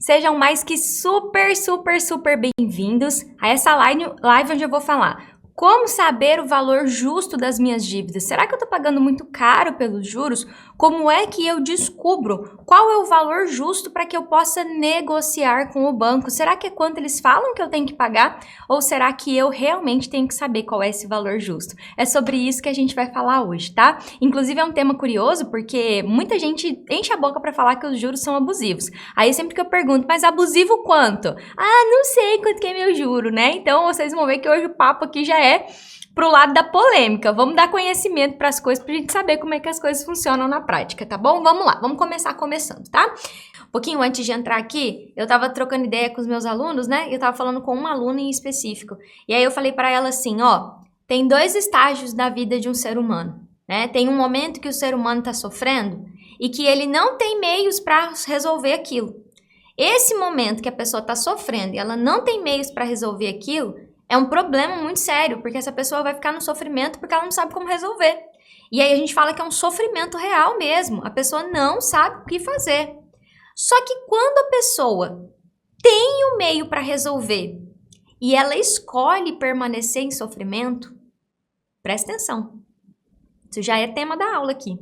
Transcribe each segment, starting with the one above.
Sejam mais que super bem-vindos a essa live onde eu vou falar como saber o valor justo das minhas dívidas. Será que eu tô pagando muito caro pelos juros? Como é que eu descubro qual é o valor justo para que eu possa negociar com o banco? Será que é quanto eles falam que eu tenho que pagar? Ou será que eu realmente tenho que saber qual é esse valor justo? É sobre isso que a gente vai falar hoje, tá? Inclusive é um tema curioso porque muita gente enche a boca para falar que os juros são abusivos. Aí sempre que eu pergunto, mas abusivo quanto? Ah, não sei quanto que é meu juro, né? Então vocês vão ver que hoje o papo aqui já é pro lado da polêmica. Vamos dar conhecimento para as coisas pra gente saber como é que as coisas funcionam na prática, tá bom? Vamos lá, vamos começar começando, tá? Um pouquinho antes de entrar aqui, eu tava trocando ideia com os meus alunos, né? E eu tava falando com uma aluna em específico. E aí eu falei para ela assim, ó, tem dois estágios da vida de um ser humano, né? Tem um momento que o ser humano tá sofrendo e que ele não tem meios para resolver aquilo. Esse momento que a pessoa tá sofrendo e ela não tem meios para resolver aquilo, é um problema muito sério, porque essa pessoa vai ficar no sofrimento porque ela não sabe como resolver. E aí a gente fala que é um sofrimento real mesmo, a pessoa não sabe o que fazer. Só que quando a pessoa tem o meio para resolver e ela escolhe permanecer em sofrimento, presta atenção, isso já é tema da aula aqui.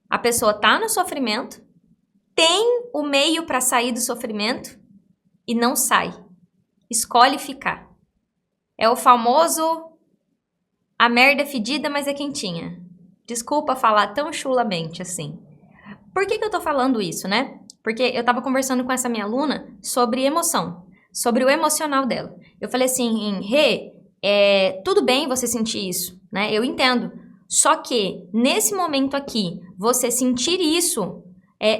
A pessoa tá no sofrimento, tem o meio para sair do sofrimento e não sai, escolhe ficar. É o famoso, a merda é fedida, mas é quentinha. Desculpa falar tão chulamente assim. Por que eu tô falando isso, né? Porque eu tava conversando com essa minha aluna sobre emoção, sobre o emocional dela. Eu falei assim, Rê, tudo bem você sentir isso, né? Eu entendo. Só que, nesse momento aqui, você sentir isso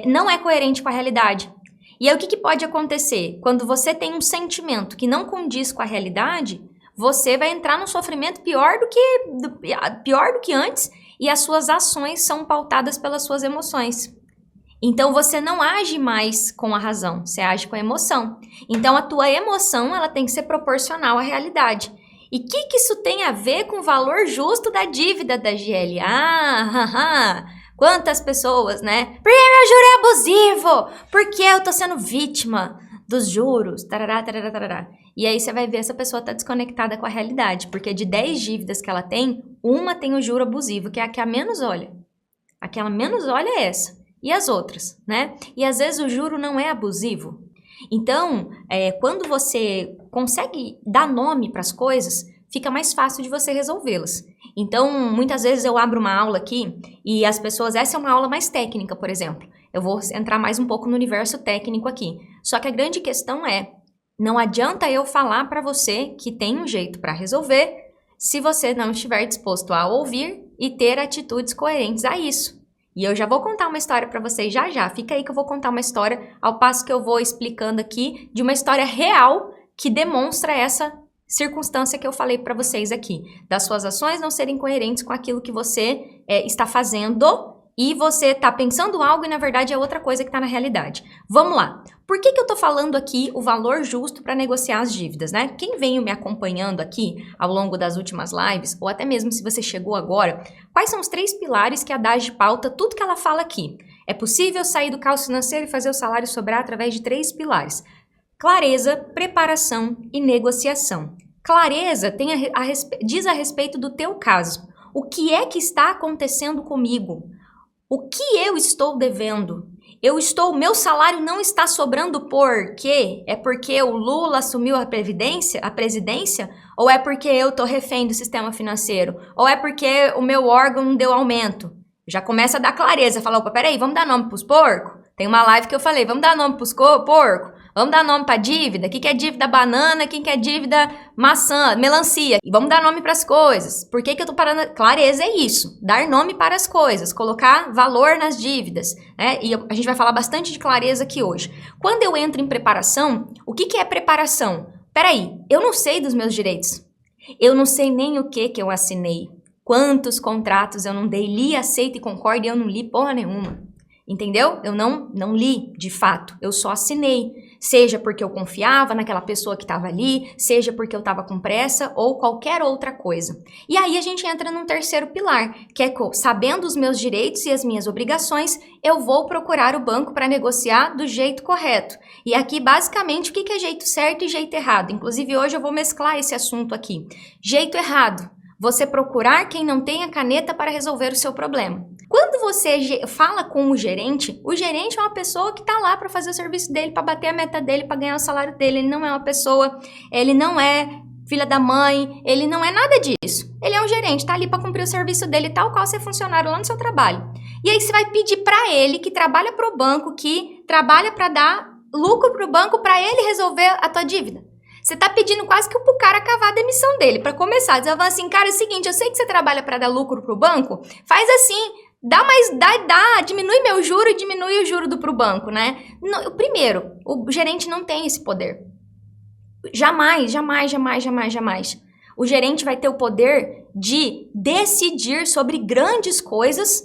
não é coerente com a realidade. E aí, o que pode acontecer? Quando você tem um sentimento que não condiz com a realidade, você vai entrar num sofrimento pior do que antes e as suas ações são pautadas pelas suas emoções. Então, você não age mais com a razão, você age com a emoção. Então, a tua emoção ela tem que ser proporcional à realidade. E o que isso tem a ver com o valor justo da dívida da GL? Quantas pessoas, né? Porque meu juro é abusivo! Porque eu tô sendo vítima dos juros, tarará, tarará, tarará. E aí você vai ver essa pessoa tá desconectada com a realidade, porque de 10 dívidas que ela tem, uma tem o juro abusivo, que é a que a menos olha. A que ela menos olha é essa. E as outras, né? E às vezes o juro não é abusivo. Então, quando você consegue dar nome para as coisas, fica mais fácil de você resolvê-las. Então, muitas vezes eu abro uma aula aqui e as pessoas... Essa é uma aula mais técnica, por exemplo. Eu vou entrar mais um pouco no universo técnico aqui. Só que a grande questão é, não adianta eu falar para você que tem um jeito para resolver se você não estiver disposto a ouvir e ter atitudes coerentes a isso. E eu já vou contar uma história para vocês já. Fica aí que eu vou contar uma história ao passo que eu vou explicando aqui de uma história real que demonstra essa circunstância que eu falei para vocês aqui. Das suas ações não serem coerentes com aquilo que você está fazendo e você está pensando algo e na verdade é outra coisa que está na realidade. Vamos lá. Por que eu estou falando aqui o valor justo para negociar as dívidas, né? Quem vem me acompanhando aqui ao longo das últimas lives, ou até mesmo se você chegou agora, quais são os 3 pilares que a DAGE pauta tudo que ela fala aqui? É possível sair do caos financeiro e fazer o salário sobrar através de 3 pilares. Clareza, preparação e negociação. Clareza diz a respeito do teu caso. O que é que está acontecendo comigo? O que eu estou devendo? Meu salário não está sobrando por quê? É porque o Lula assumiu a presidência? Ou é porque eu tô refém do sistema financeiro? Ou é porque o meu órgão não deu aumento? Já começa a dar clareza, fala, opa, peraí, vamos dar nome pros porcos? Tem uma live que eu falei, vamos dar nome pros porcos? Vamos dar nome pra dívida? O que é dívida banana? O que é dívida maçã, melancia? E vamos dar nome pras coisas. Por que eu tô parando? Clareza é isso, dar nome para as coisas, colocar valor nas dívidas, né? E a gente vai falar bastante de clareza aqui hoje. Quando eu entro em preparação, o que é preparação? Peraí, eu não sei dos meus direitos. Eu não sei nem o que eu assinei. Quantos contratos eu não dei, li, aceito e concordo e eu não li porra nenhuma. Entendeu? Eu não li, de fato, eu só assinei. seja porque eu confiava naquela pessoa que estava ali, seja porque eu estava com pressa ou qualquer outra coisa. E aí a gente entra num terceiro pilar, que é sabendo os meus direitos e as minhas obrigações, eu vou procurar o banco para negociar do jeito correto. E aqui, basicamente, o que é jeito certo e jeito errado? Inclusive, hoje eu vou mesclar esse assunto aqui. Jeito errado, você procurar quem não tem a caneta para resolver o seu problema. Quando você fala com o gerente é uma pessoa que está lá para fazer o serviço dele, para bater a meta dele, para ganhar o salário dele. Ele não é uma pessoa, ele não é filha da mãe, ele não é nada disso. Ele é um gerente, está ali para cumprir o serviço dele, tal qual você é funcionário lá no seu trabalho. E aí você vai pedir para ele, que trabalha para o banco, que trabalha para dar lucro para o banco, para ele resolver a tua dívida. Você tá pedindo quase que pro cara cavar a demissão dele, para começar. Você vai falar assim, cara, é o seguinte, eu sei que você trabalha para dar lucro pro banco, faz assim, diminui meu juro e diminui o juro pro banco, né? Não, primeiro, o gerente não tem esse poder. Jamais. O gerente vai ter o poder de decidir sobre grandes coisas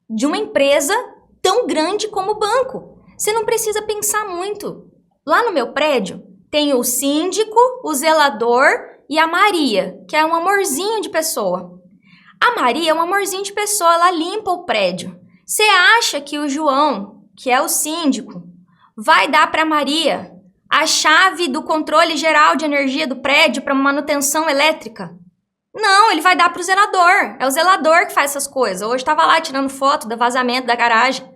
de uma empresa tão grande como o banco. Você não precisa pensar muito. Lá no meu prédio, tem o síndico, o zelador e a Maria, que é um amorzinho de pessoa. A Maria é um amorzinho de pessoa, ela limpa o prédio. Você acha que o João, que é o síndico, vai dar para a Maria a chave do controle geral de energia do prédio para manutenção elétrica? Não, ele vai dar para o zelador. É o zelador que faz essas coisas. Hoje estava lá tirando foto do vazamento da garagem.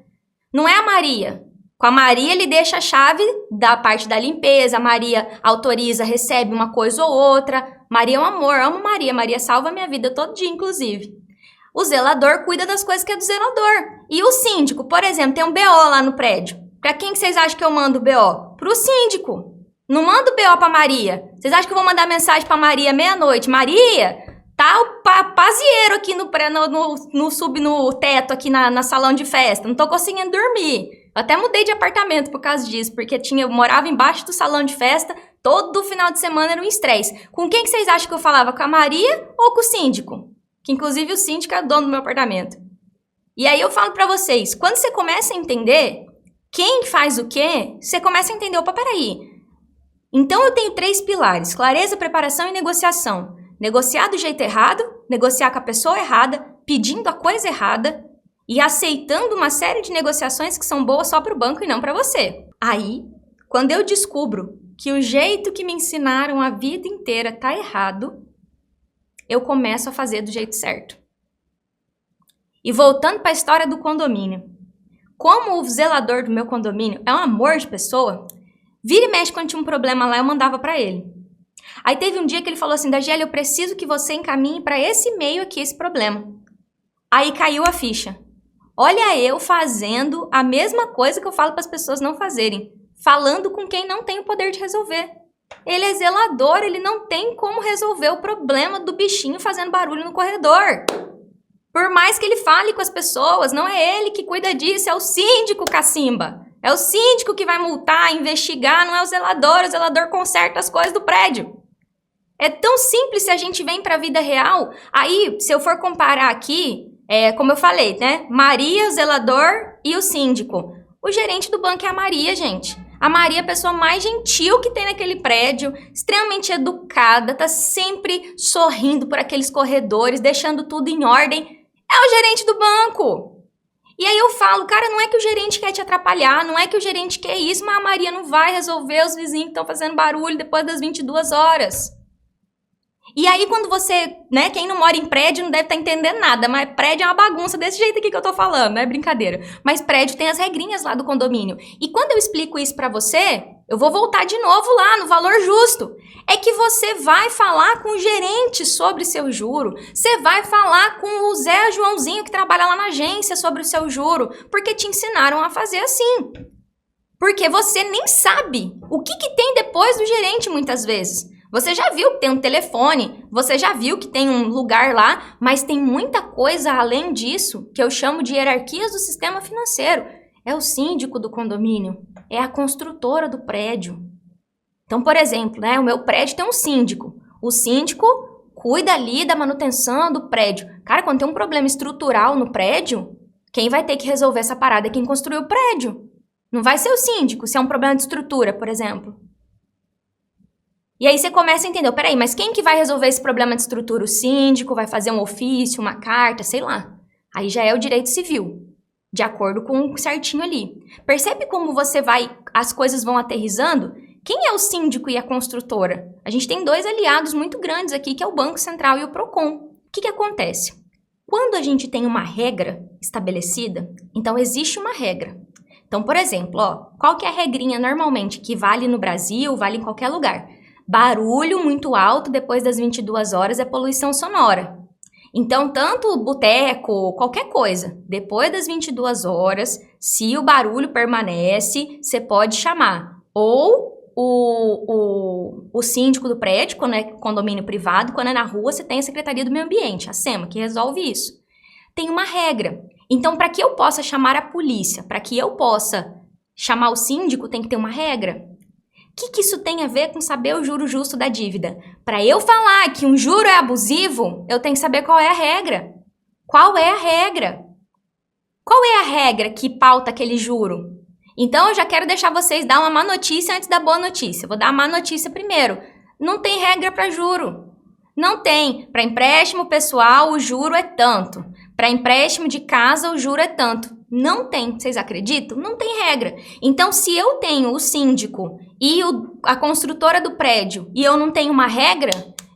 Não é a Maria. Com a Maria, ele deixa a chave da parte da limpeza, a Maria autoriza, recebe uma coisa ou outra. Maria é um amor, amo Maria. Maria salva a minha vida todo dia, inclusive. O zelador cuida das coisas que é do zelador. E o síndico, por exemplo, tem um BO lá no prédio. Pra quem que vocês acham que eu mando o BO? Pro síndico. Não mando o BO pra Maria. Vocês acham que eu vou mandar mensagem pra Maria meia-noite? Maria, tá o pazieiro aqui no teto, aqui na salão de festa. Não tô conseguindo dormir. Eu até mudei de apartamento por causa disso, porque eu morava embaixo do salão de festa, todo final de semana era um estresse. Com quem que vocês acham que eu falava? Com a Maria ou com o síndico? Que inclusive o síndico é o dono do meu apartamento. E aí eu falo pra vocês, quando você começa a entender quem faz o quê, você começa a entender, opa, peraí. Então eu tenho 3 pilares, clareza, preparação e negociação. Negociar do jeito errado, negociar com a pessoa errada, pedindo a coisa errada, e aceitando uma série de negociações que são boas só para o banco e não para você. Aí, quando eu descubro que o jeito que me ensinaram a vida inteira tá errado, eu começo a fazer do jeito certo. E voltando para a história do condomínio. Como o zelador do meu condomínio é um amor de pessoa, vira e mexe quando tinha um problema lá, eu mandava para ele. Aí teve um dia que ele falou assim, Dagiele, eu preciso que você encaminhe para esse e-mail aqui esse problema. Aí caiu a ficha. Olha eu fazendo a mesma coisa que eu falo para as pessoas não fazerem. Falando com quem não tem o poder de resolver. Ele é zelador, ele não tem como resolver o problema do bichinho fazendo barulho no corredor. Por mais que ele fale com as pessoas, não é ele que cuida disso, é o síndico, cacimba. É o síndico que vai multar, investigar, não é o zelador conserta as coisas do prédio. É tão simples se a gente vem para a vida real. Aí, se eu for comparar aqui, como eu falei, né? Maria, o zelador e o síndico. O gerente do banco é a Maria, gente. A Maria é a pessoa mais gentil que tem naquele prédio, extremamente educada, tá sempre sorrindo por aqueles corredores, deixando tudo em ordem. É o gerente do banco. E aí eu falo, cara, não é que o gerente quer te atrapalhar, não é que o gerente quer isso, mas a Maria não vai resolver os vizinhos que estão fazendo barulho depois das 22 horas. E aí quando você, né, quem não mora em prédio não deve estar entendendo nada, mas prédio é uma bagunça desse jeito aqui que eu tô falando, não é brincadeira. Mas prédio tem as regrinhas lá do condomínio. E quando eu explico isso pra você, eu vou voltar de novo lá no valor justo. É que você vai falar com o gerente sobre seu juro, você vai falar com o Zé Joãozinho que trabalha lá na agência sobre o seu juro, porque te ensinaram a fazer assim. Porque você nem sabe o que tem depois do gerente muitas vezes. Você já viu que tem um telefone, você já viu que tem um lugar lá, mas tem muita coisa além disso que eu chamo de hierarquias do sistema financeiro. É o síndico do condomínio, é a construtora do prédio. Então, por exemplo, né, o meu prédio tem um síndico. O síndico cuida ali da manutenção do prédio. Cara, quando tem um problema estrutural no prédio, quem vai ter que resolver essa parada é quem construiu o prédio. Não vai ser o síndico, se é um problema de estrutura, por exemplo. E aí você começa a entender, peraí, mas quem que vai resolver esse problema de estrutura? O síndico vai fazer um ofício, uma carta, sei lá. Aí já é o direito civil, de acordo com o certinho ali. Percebe como as coisas vão aterrissando? Quem é o síndico e a construtora? A gente tem dois aliados muito grandes aqui, que é o Banco Central e o Procon. O que acontece? Quando a gente tem uma regra estabelecida, então existe uma regra. Então, por exemplo, qual que é a regrinha normalmente que vale no Brasil, vale em qualquer lugar? Barulho muito alto depois das 22 horas é poluição sonora. Então, tanto boteco, qualquer coisa, depois das 22 horas, se o barulho permanece, você pode chamar ou o síndico do prédio, quando é condomínio privado, quando é na rua, você tem a Secretaria do Meio Ambiente, a SEMA, que resolve isso. Tem uma regra. Então, para que eu possa chamar a polícia, para que eu possa chamar o síndico, tem que ter uma regra. O que isso tem a ver com saber o juro justo da dívida? Para eu falar que um juro é abusivo, eu tenho que saber qual é a regra. Qual é a regra? Qual é a regra que pauta aquele juro? Então, eu já quero deixar vocês dar uma má notícia antes da boa notícia. Vou dar a má notícia primeiro. Não tem regra para juro. Não tem. Para empréstimo pessoal, o juro é tanto. Para empréstimo de casa, o juro é tanto. Não tem. Vocês acreditam? Não tem regra. Então, se eu tenho o síndico e a construtora do prédio e eu não tenho uma regra,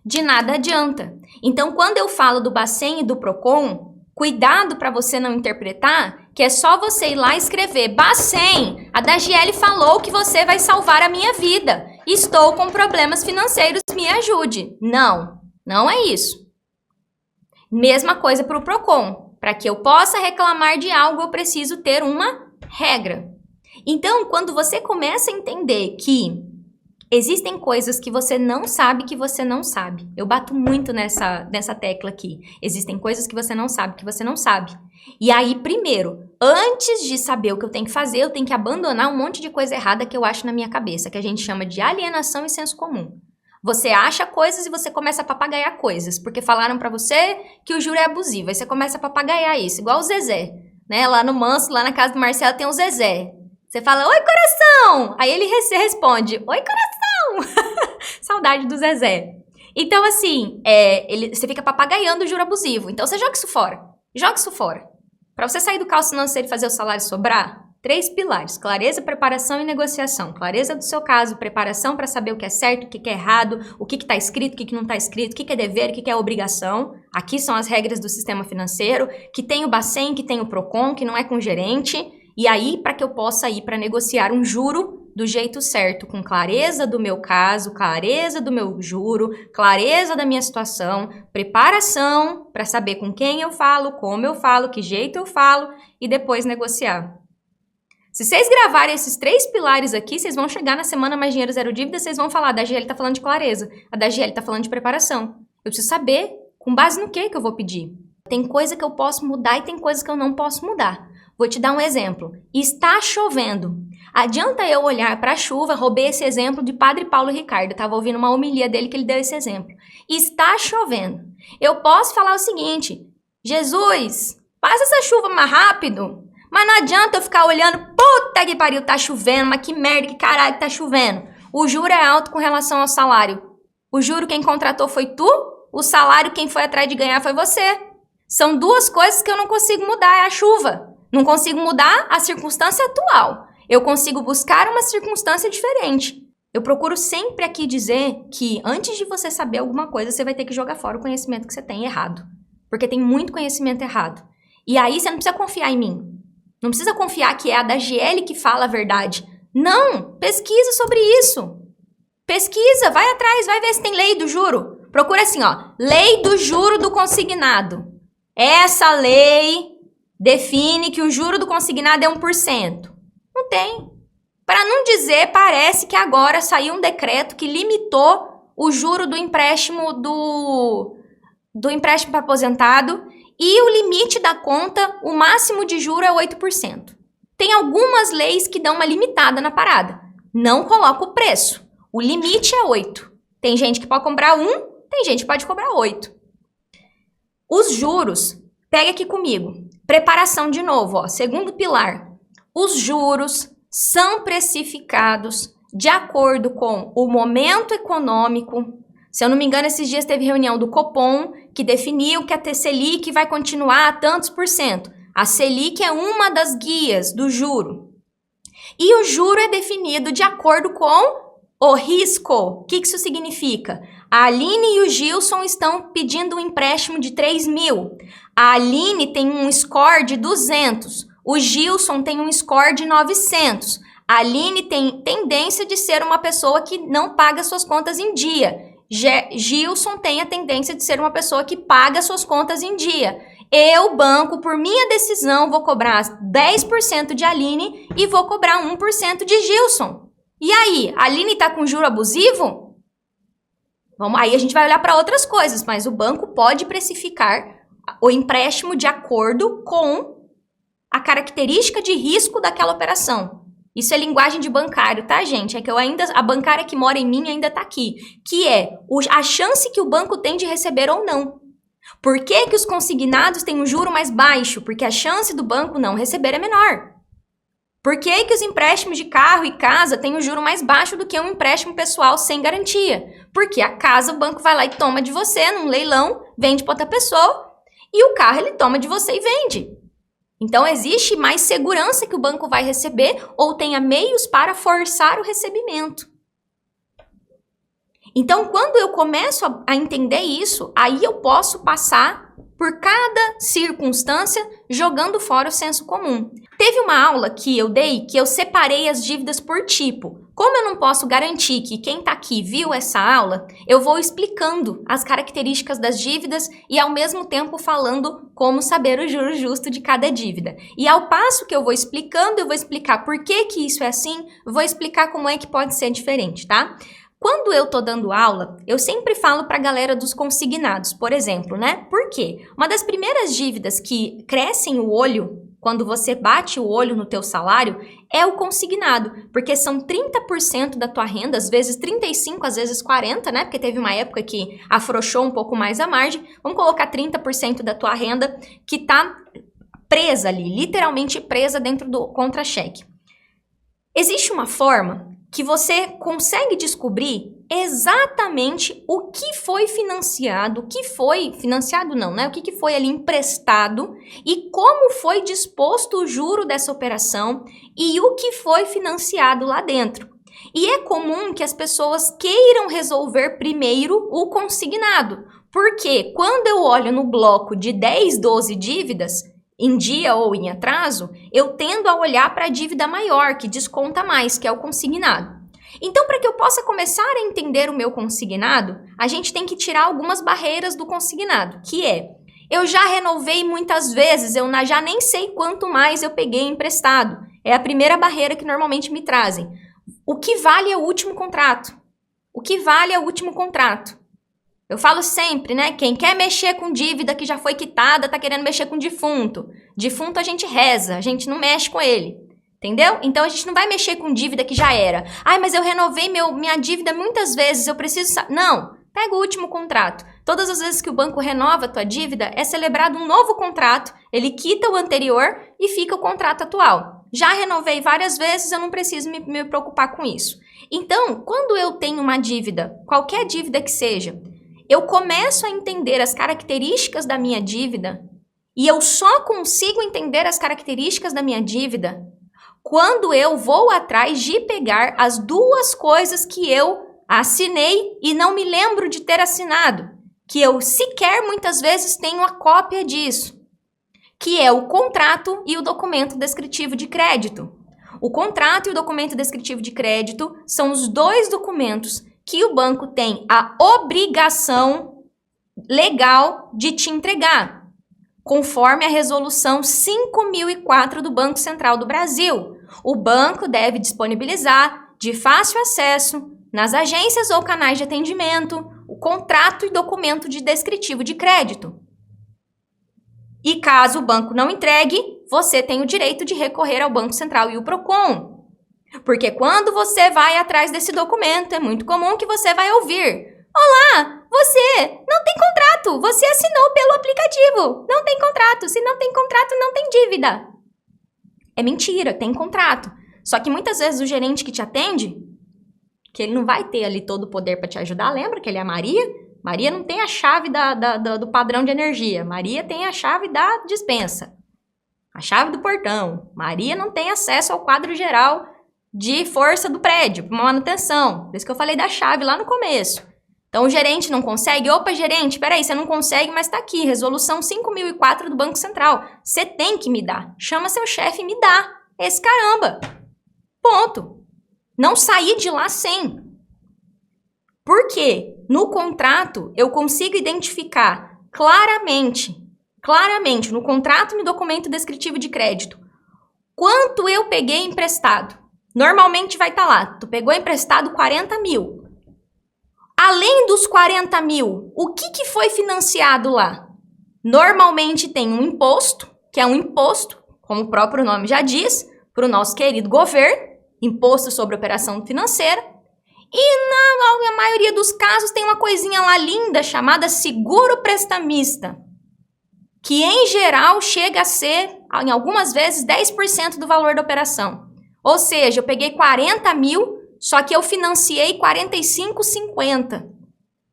de nada adianta. Então, quando eu falo do Bacen e do Procon, cuidado para você não interpretar que é só você ir lá e escrever: Bacen, a Dagiele falou que você vai salvar a minha vida. Estou com problemas financeiros, me ajude. Não, não é isso. Mesma coisa para o Procon. Para que eu possa reclamar de algo, eu preciso ter uma regra. Então, quando você começa a entender que existem coisas que você não sabe que você não sabe. Eu bato muito nessa tecla aqui. Existem coisas que você não sabe que você não sabe. E aí, primeiro, antes de saber o que eu tenho que fazer, eu tenho que abandonar um monte de coisa errada que eu acho na minha cabeça, que a gente chama de alienação e senso comum. Você acha coisas e você começa a papagaiar coisas, porque falaram pra você que o juro é abusivo. Aí você começa a papagaiar isso, igual o Zezé, né? Lá no Manso, lá na casa do Marcelo, tem o Zezé. Você fala: oi, coração! Aí ele responde: oi, coração! Saudade do Zezé. Então, assim, você fica papagaiando o juro abusivo. Então, você joga isso fora. Joga isso fora. Pra você sair do caos financeiro e fazer o salário sobrar, 3 pilares: clareza, preparação e negociação. Clareza do seu caso, preparação para saber o que é certo, o que é errado, o que está escrito, o que não está escrito, o que é dever, o que é obrigação. Aqui são as regras do sistema financeiro, que tem o Bacen, que tem o Procon, que não é com gerente. E aí, para que eu possa ir para negociar um juro do jeito certo, com clareza do meu caso, clareza do meu juro, clareza da minha situação, preparação para saber com quem eu falo, como eu falo, que jeito eu falo e depois negociar. Se vocês gravarem esses 3 pilares aqui, vocês vão chegar na semana Mais Dinheiro Zero Dívida, vocês vão falar: a Dagiele tá falando de clareza, a Dagiele tá falando de preparação. Eu preciso saber com base no que eu vou pedir. Tem coisa que eu posso mudar e tem coisa que eu não posso mudar. Vou te dar um exemplo. Está chovendo. Adianta eu olhar para a chuva? Roubei esse exemplo de Padre Paulo Ricardo. Eu estava ouvindo uma homilia dele que ele deu esse exemplo. Está chovendo. Eu posso falar o seguinte: Jesus, passa essa chuva mais rápido. Mas não adianta eu ficar olhando: puta que pariu, tá chovendo, mas que merda, que caralho que tá chovendo. O juro é alto com relação ao salário. O juro quem contratou foi tu, o salário quem foi atrás de ganhar foi você. São 2 coisas que eu não consigo mudar, é a chuva. Não consigo mudar a circunstância atual. Eu consigo buscar uma circunstância diferente. Eu procuro sempre aqui dizer que antes de você saber alguma coisa, você vai ter que jogar fora o conhecimento que você tem errado. Porque tem muito conhecimento errado. E aí você não precisa confiar em mim. Não precisa confiar que é a Dagiele que fala a verdade. Não! Pesquisa sobre isso. Pesquisa, vai atrás, vai ver se tem lei do juro. Procura assim, lei do juro do consignado. Essa lei define que o juro do consignado é 1%. Não tem. Para não dizer, parece que agora saiu um decreto que limitou o juro do empréstimo do empréstimo para aposentado e o limite da conta, o máximo de juro é 8%. Tem algumas leis que dão uma limitada na parada. Não coloca o preço. O limite é 8. Tem gente que pode cobrar 1, tem gente que pode cobrar 8. Os juros, pega aqui comigo. Preparação de novo, segundo pilar. Os juros são precificados de acordo com o momento econômico. Se eu não me engano, esses dias teve reunião do Copom, que definiu que a Selic vai continuar a tantos por cento. A Selic é uma das guias do juro. E o juro é definido de acordo com o risco. O que isso significa? A Aline e o Gilson estão pedindo um empréstimo de 3 mil. A Aline tem um score de 200. O Gilson tem um score de 900. A Aline tem tendência de ser uma pessoa que não paga suas contas em dia. Gilson tem a tendência de ser uma pessoa que paga suas contas em dia. Eu, banco, por minha decisão, vou cobrar 10% de Aline e vou cobrar 1% de Gilson. E aí, a Aline está com juro abusivo? Aí a gente vai olhar para outras coisas, mas o banco pode precificar o empréstimo de acordo com a característica de risco daquela operação. Isso é linguagem de bancário, tá, gente? É que a bancária que mora em mim ainda tá aqui, que é a chance que o banco tem de receber ou não. Por que que os consignados têm um juro mais baixo? Porque a chance do banco não receber é menor. Por que que os empréstimos de carro e casa têm um juro mais baixo do que um empréstimo pessoal sem garantia? Porque a casa o banco vai lá e toma de você num leilão, vende para outra pessoa, e o carro ele toma de você e vende. Então, existe mais segurança que o banco vai receber ou tenha meios para forçar o recebimento. Então, quando eu começo a entender isso, aí eu posso passar por cada circunstância jogando fora o senso comum. Teve uma aula que eu dei que eu separei as dívidas por tipo. Como eu não posso garantir que quem está aqui viu essa aula, eu vou explicando as características das dívidas e ao mesmo tempo falando como saber o juro justo de cada dívida. E ao passo que eu vou explicando, eu vou explicar por que que isso é assim, vou explicar como é que pode ser diferente, tá? Quando eu tô dando aula, eu sempre falo para a galera dos consignados, por exemplo, né? Por quê? Uma das primeiras dívidas que crescem o olho quando você bate o olho no teu salário, é o consignado, porque são 30% da tua renda, às vezes 35%, às vezes 40%, né? Porque teve uma época que afrouxou um pouco mais a margem. Vamos colocar 30% da tua renda que tá presa ali, literalmente presa dentro do contra-cheque. Existe uma forma que você consegue descobrir exatamente o que foi financiado, o que foi financiado não, né? O que foi ali emprestado e como foi disposto o juro dessa operação e o que foi financiado lá dentro. E é comum que as pessoas queiram resolver primeiro o consignado, porque quando eu olho no bloco de 10, 12 dívidas, em dia ou em atraso, eu tendo a olhar para a dívida maior, que desconta mais, que é o consignado. Então, para que eu possa começar a entender o meu consignado, a gente tem que tirar algumas barreiras do consignado, que é, eu já renovei muitas vezes, eu já nem sei quanto mais eu peguei emprestado. É a primeira barreira que normalmente me trazem. O que vale é o último contrato. O que vale é o último contrato. Eu falo sempre, né? Quem quer mexer com dívida que já foi quitada, tá querendo mexer com defunto. Defunto a gente reza, a gente não mexe com ele. Entendeu? Então, a gente não vai mexer com dívida que já era. Ai, mas eu renovei minha dívida muitas vezes, eu preciso... Não, pega o último contrato. Todas as vezes que o banco renova a tua dívida, é celebrado um novo contrato, ele quita o anterior e fica o contrato atual. Já renovei várias vezes, eu não preciso me preocupar com isso. Então, quando eu tenho uma dívida, qualquer dívida que seja, eu começo a entender as características da minha dívida e eu só consigo entender as características da minha dívida quando eu vou atrás de pegar as duas coisas que eu assinei e não me lembro de ter assinado, que eu sequer muitas vezes tenho a cópia disso, que é o contrato e o documento descritivo de crédito. O contrato e o documento descritivo de crédito são os dois documentos que o banco tem a obrigação legal de te entregar, conforme a resolução 5004 do Banco Central do Brasil. O banco deve disponibilizar de fácil acesso nas agências ou canais de atendimento o contrato e documento de descritivo de crédito. E caso o banco não entregue, você tem o direito de recorrer ao Banco Central e o Procon. Porque quando você vai atrás desse documento, é muito comum que você vai ouvir: olá, você não tem contrato, você assinou pelo aplicativo, não tem contrato, se não tem contrato, não tem dívida. É mentira, tem contrato. Só que muitas vezes o gerente que te atende, que ele não vai ter ali todo o poder para te ajudar, lembra que ele é a Maria? Maria não tem a chave do padrão de energia. Maria tem a chave da despensa. A chave do portão. Maria não tem acesso ao quadro geral de força do prédio, para manutenção. Por isso que eu falei da chave lá no começo. Então, o gerente não consegue? Opa, gerente, peraí, você não consegue, mas tá aqui, resolução 5004 do Banco Central. Você tem que me dar. Chama seu chefe e me dá. Esse caramba. Ponto. Não sair de lá sem. Por quê? No contrato, eu consigo identificar claramente, no contrato e no documento descritivo de crédito, quanto eu peguei emprestado. Normalmente vai estar lá, tu pegou emprestado 40 mil. Além dos 40 mil, o que foi financiado lá? Normalmente tem um imposto, que é um imposto, como o próprio nome já diz, para o nosso querido governo, imposto sobre operação financeira, e na maioria dos casos tem uma coisinha lá linda chamada seguro prestamista, que em geral chega a ser, em algumas vezes, 10% do valor da operação. Ou seja, eu peguei 40 mil, só que eu financiei 45,50.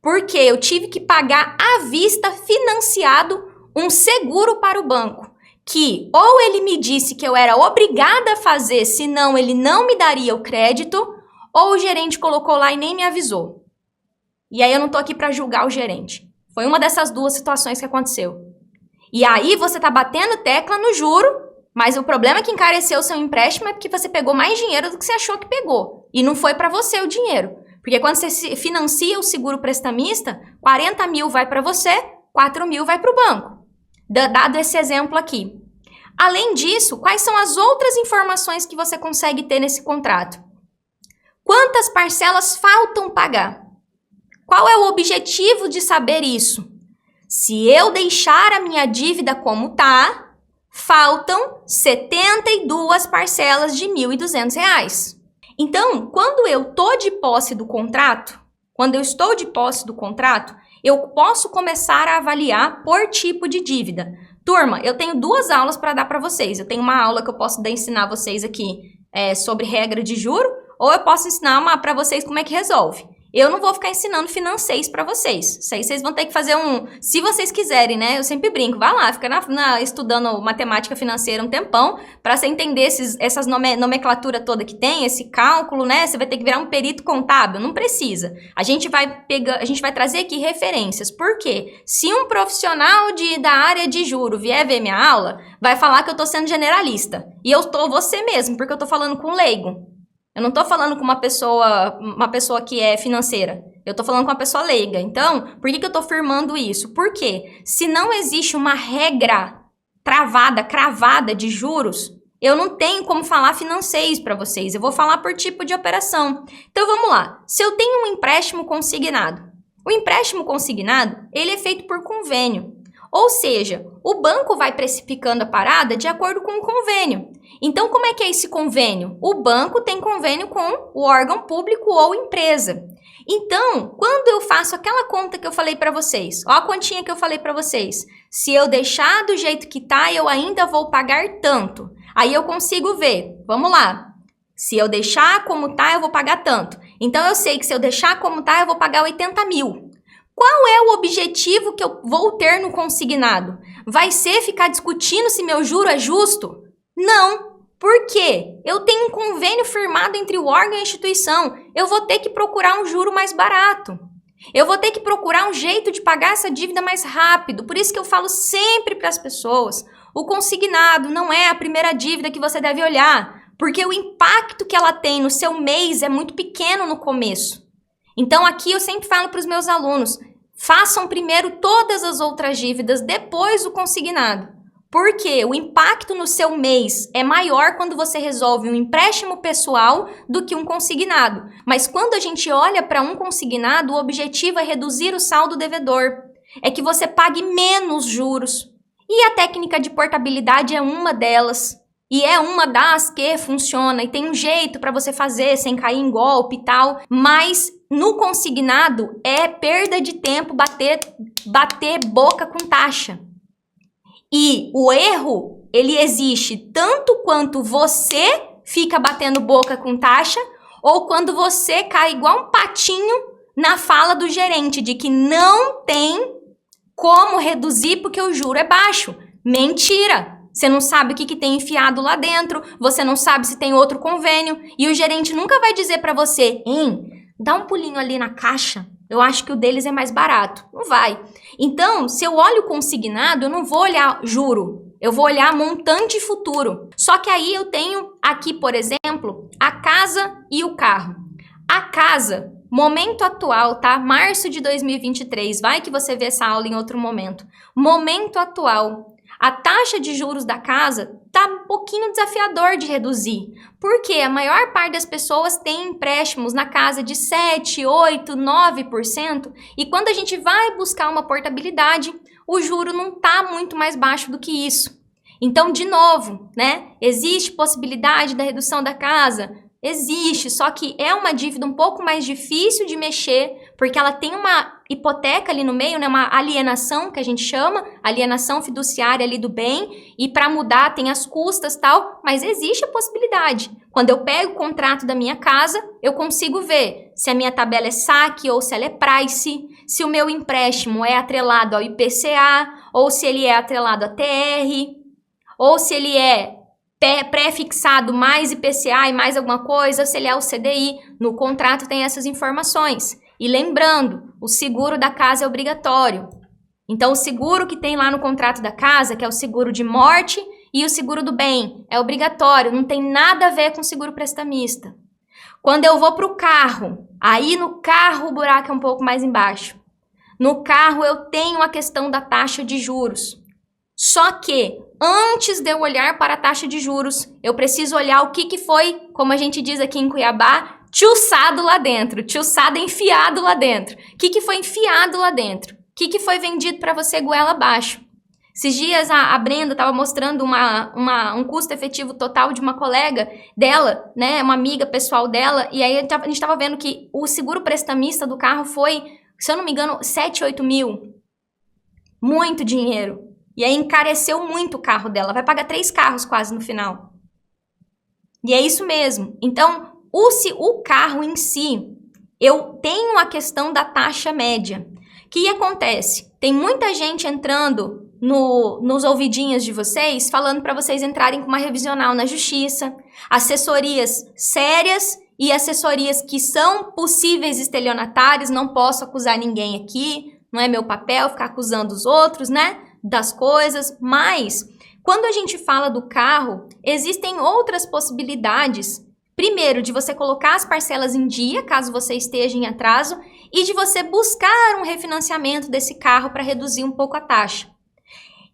Porque eu tive que pagar à vista, financiado, um seguro para o banco. Que ou ele me disse que eu era obrigada a fazer, senão ele não me daria o crédito, ou o gerente colocou lá e nem me avisou. E aí eu não tô aqui para julgar o gerente. Foi uma dessas duas situações que aconteceu. E aí você tá batendo tecla no juro, mas o problema que encareceu o seu empréstimo é porque você pegou mais dinheiro do que você achou que pegou. E não foi para você o dinheiro. Porque quando você financia o seguro prestamista, 40 mil vai para você, 4 mil vai para o banco. Dado esse exemplo aqui. Além disso, quais são as outras informações que você consegue ter nesse contrato? Quantas parcelas faltam pagar? Qual é o objetivo de saber isso? Se eu deixar a minha dívida como tá, faltam 72 parcelas de R$ 1.200. Então, quando eu estou de posse do contrato, eu posso começar a avaliar por tipo de dívida. Turma, eu tenho 2 aulas para dar para vocês. Eu tenho uma aula que eu posso ensinar vocês aqui sobre regra de juro, ou eu posso ensinar para vocês como é que resolve. Eu não vou ficar ensinando financeiros para vocês. Isso aí vocês vão ter que fazer se vocês quiserem, né? Eu sempre brinco, vai lá, fica estudando matemática financeira um tempão para você entender essas nomenclatura toda que tem, esse cálculo, né? Você vai ter que virar um perito contábil, não precisa. A gente vai trazer aqui referências. Por quê? Se um profissional da área de juro vier ver minha aula, vai falar que eu tô sendo generalista. E eu tô você mesmo, porque eu tô falando com leigo. Eu não tô falando com uma pessoa que é financeira. Eu tô falando com uma pessoa leiga. Então, por que eu tô afirmando isso? Porque se não existe uma regra cravada de juros, eu não tenho como falar financeiros para vocês. Eu vou falar por tipo de operação. Então, vamos lá. Se eu tenho um empréstimo consignado, o empréstimo consignado, ele é feito por convênio. Ou seja, o banco vai precificando a parada de acordo com o convênio. Então, como é que é esse convênio? O banco tem convênio com o órgão público ou empresa. Então, quando eu faço aquela conta que eu falei para vocês, ó a continha que eu falei para vocês, se eu deixar do jeito que tá, eu ainda vou pagar tanto. Aí eu consigo ver, vamos lá, se eu deixar como tá, eu vou pagar tanto. Então, eu sei que se eu deixar como tá, eu vou pagar 80 mil. Qual é o objetivo que eu vou ter no consignado? Vai ser ficar discutindo se meu juro é justo? Não. Por quê? Eu tenho um convênio firmado entre o órgão e a instituição. Eu vou ter que procurar um juro mais barato. Eu vou ter que procurar um jeito de pagar essa dívida mais rápido. Por isso que eu falo sempre para as pessoas, o consignado não é a primeira dívida que você deve olhar, porque o impacto que ela tem no seu mês é muito pequeno no começo. Então aqui eu sempre falo para os meus alunos, façam primeiro todas as outras dívidas, depois o consignado. Porque o impacto no seu mês é maior quando você resolve um empréstimo pessoal do que um consignado. Mas quando a gente olha para um consignado, o objetivo é reduzir o saldo devedor. É que você pague menos juros. E a técnica de portabilidade é uma delas. E é uma das que funciona. E tem um jeito para você fazer sem cair em golpe e tal. Mas no consignado é perda de tempo bater boca com taxa. E o erro, ele existe tanto quanto você fica batendo boca com taxa, ou quando você cai igual um patinho na fala do gerente de que não tem como reduzir porque o juro é baixo. Mentira! Você não sabe o que tem enfiado lá dentro, você não sabe se tem outro convênio, e o gerente nunca vai dizer para você, dá um pulinho ali na caixa, eu acho que o deles é mais barato. Não vai. Então, se eu olho consignado, eu não vou olhar juro, eu vou olhar montante futuro. Só que aí eu tenho aqui, por exemplo, a casa e o carro. A casa, momento atual, tá? Março de 2023, vai que você vê essa aula em outro momento. Momento atual. A taxa de juros da casa tá um pouquinho desafiador de reduzir, porque a maior parte das pessoas tem empréstimos na casa de 7, 8, 9%, e quando a gente vai buscar uma portabilidade, o juro não tá muito mais baixo do que isso. Então, de novo, né? Existe possibilidade da redução da casa? Existe, só que é uma dívida um pouco mais difícil de mexer, porque ela tem uma hipoteca ali no meio, né? Uma alienação, que a gente chama, alienação fiduciária ali do bem, e para mudar tem as custas e tal, mas existe a possibilidade. Quando eu pego o contrato da minha casa, eu consigo ver se a minha tabela é saque ou se ela é price, se o meu empréstimo é atrelado ao IPCA, ou se ele é atrelado a TR, ou se ele é pré-fixado mais IPCA e mais alguma coisa, se ele é o CDI. No contrato tem essas informações. E lembrando, o seguro da casa é obrigatório. Então, o seguro que tem lá no contrato da casa, que é o seguro de morte e o seguro do bem, é obrigatório, não tem nada a ver com seguro prestamista. Quando eu vou para o carro, aí no carro o buraco é um pouco mais embaixo. No carro eu tenho a questão da taxa de juros. Só que, antes de eu olhar para a taxa de juros, eu preciso olhar o que foi, como a gente diz aqui em Cuiabá, tchuçado lá dentro, tchuçado enfiado lá dentro. O que foi enfiado lá dentro? O que foi vendido para você goela abaixo? Esses dias a Brenda estava mostrando um custo efetivo total de uma colega dela, né, uma amiga pessoal dela, e aí a gente estava vendo que o seguro prestamista do carro foi, se eu não me engano, 7, 8 mil. Muito dinheiro. E aí encareceu muito o carro dela. Vai pagar 3 carros quase no final. E é isso mesmo. Então, o carro em si, eu tenho a questão da taxa média. O que acontece? Tem muita gente entrando nos ouvidinhos de vocês, falando para vocês entrarem com uma revisional na justiça, assessorias sérias e assessorias que são possíveis estelionatárias. Não posso acusar ninguém aqui, não é meu papel ficar acusando os outros, né? Das coisas, mas quando a gente fala do carro, existem outras possibilidades. Primeiro, de você colocar as parcelas em dia, caso você esteja em atraso, e de você buscar um refinanciamento desse carro para reduzir um pouco a taxa.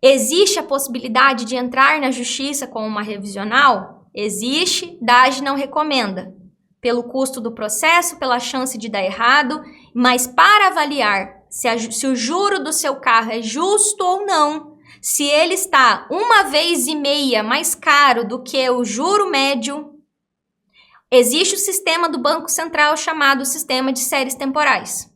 Existe a possibilidade de entrar na justiça com uma revisional? Existe, DAGE não recomenda. Pelo custo do processo, pela chance de dar errado, mas para avaliar se o juro do seu carro é justo ou não, se ele está 1,5 vezes mais caro do que o juro médio, existe o sistema do Banco Central chamado sistema de séries temporais.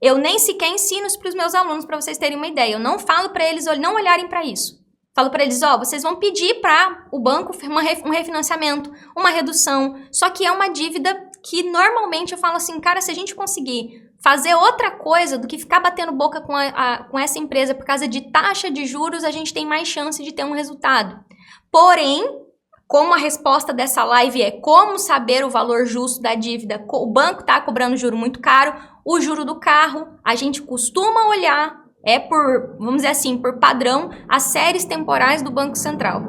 Eu nem sequer ensino isso para os meus alunos, para vocês terem uma ideia. Eu não falo para eles não olharem para isso. Falo para eles, vocês vão pedir para o banco um refinanciamento, uma redução, só que é uma dívida que normalmente eu falo assim, cara, se a gente conseguir fazer outra coisa do que ficar batendo boca com essa empresa por causa de taxa de juros, a gente tem mais chance de ter um resultado. Porém, como a resposta dessa live é como saber o valor justo da dívida, o banco está cobrando juro muito caro, o juro do carro, a gente costuma olhar, vamos dizer assim, por padrão, as séries temporais do Banco Central.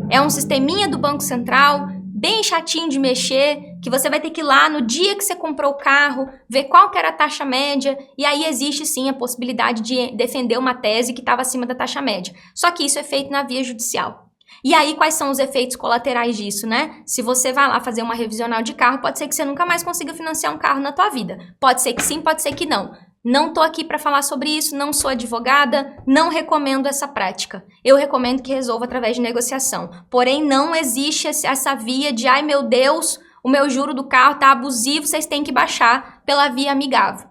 É um sisteminha do Banco Central, bem chatinho de mexer, que você vai ter que ir lá no dia que você comprou o carro, ver qual que era a taxa média, e aí existe sim a possibilidade de defender uma tese que estava acima da taxa média. Só que isso é feito na via judicial. E aí, quais são os efeitos colaterais disso, né? Se você vai lá fazer uma revisional de carro, pode ser que você nunca mais consiga financiar um carro na tua vida. Pode ser que sim, pode ser que não. Não tô aqui para falar sobre isso, não sou advogada, não recomendo essa prática. Eu recomendo que resolva através de negociação. Porém, não existe essa via de, ai meu Deus, o meu juro do carro tá abusivo, vocês têm que baixar pela via amigável.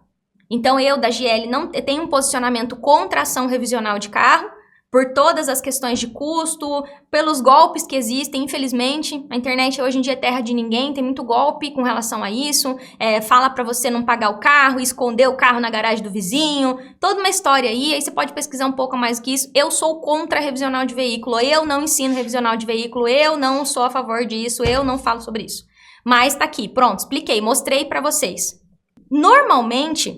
Então, eu, da GL, não tenho um posicionamento contra a ação revisional de carro, por todas as questões de custo, pelos golpes que existem, infelizmente. A internet hoje em dia é terra de ninguém, tem muito golpe com relação a isso. Fala pra você não pagar o carro, esconder o carro na garagem do vizinho, toda uma história aí você pode pesquisar um pouco mais que isso. Eu sou contra revisional de veículo, eu não ensino revisional de veículo, eu não sou a favor disso, eu não falo sobre isso. Mas tá aqui, pronto, expliquei, mostrei pra vocês. Normalmente,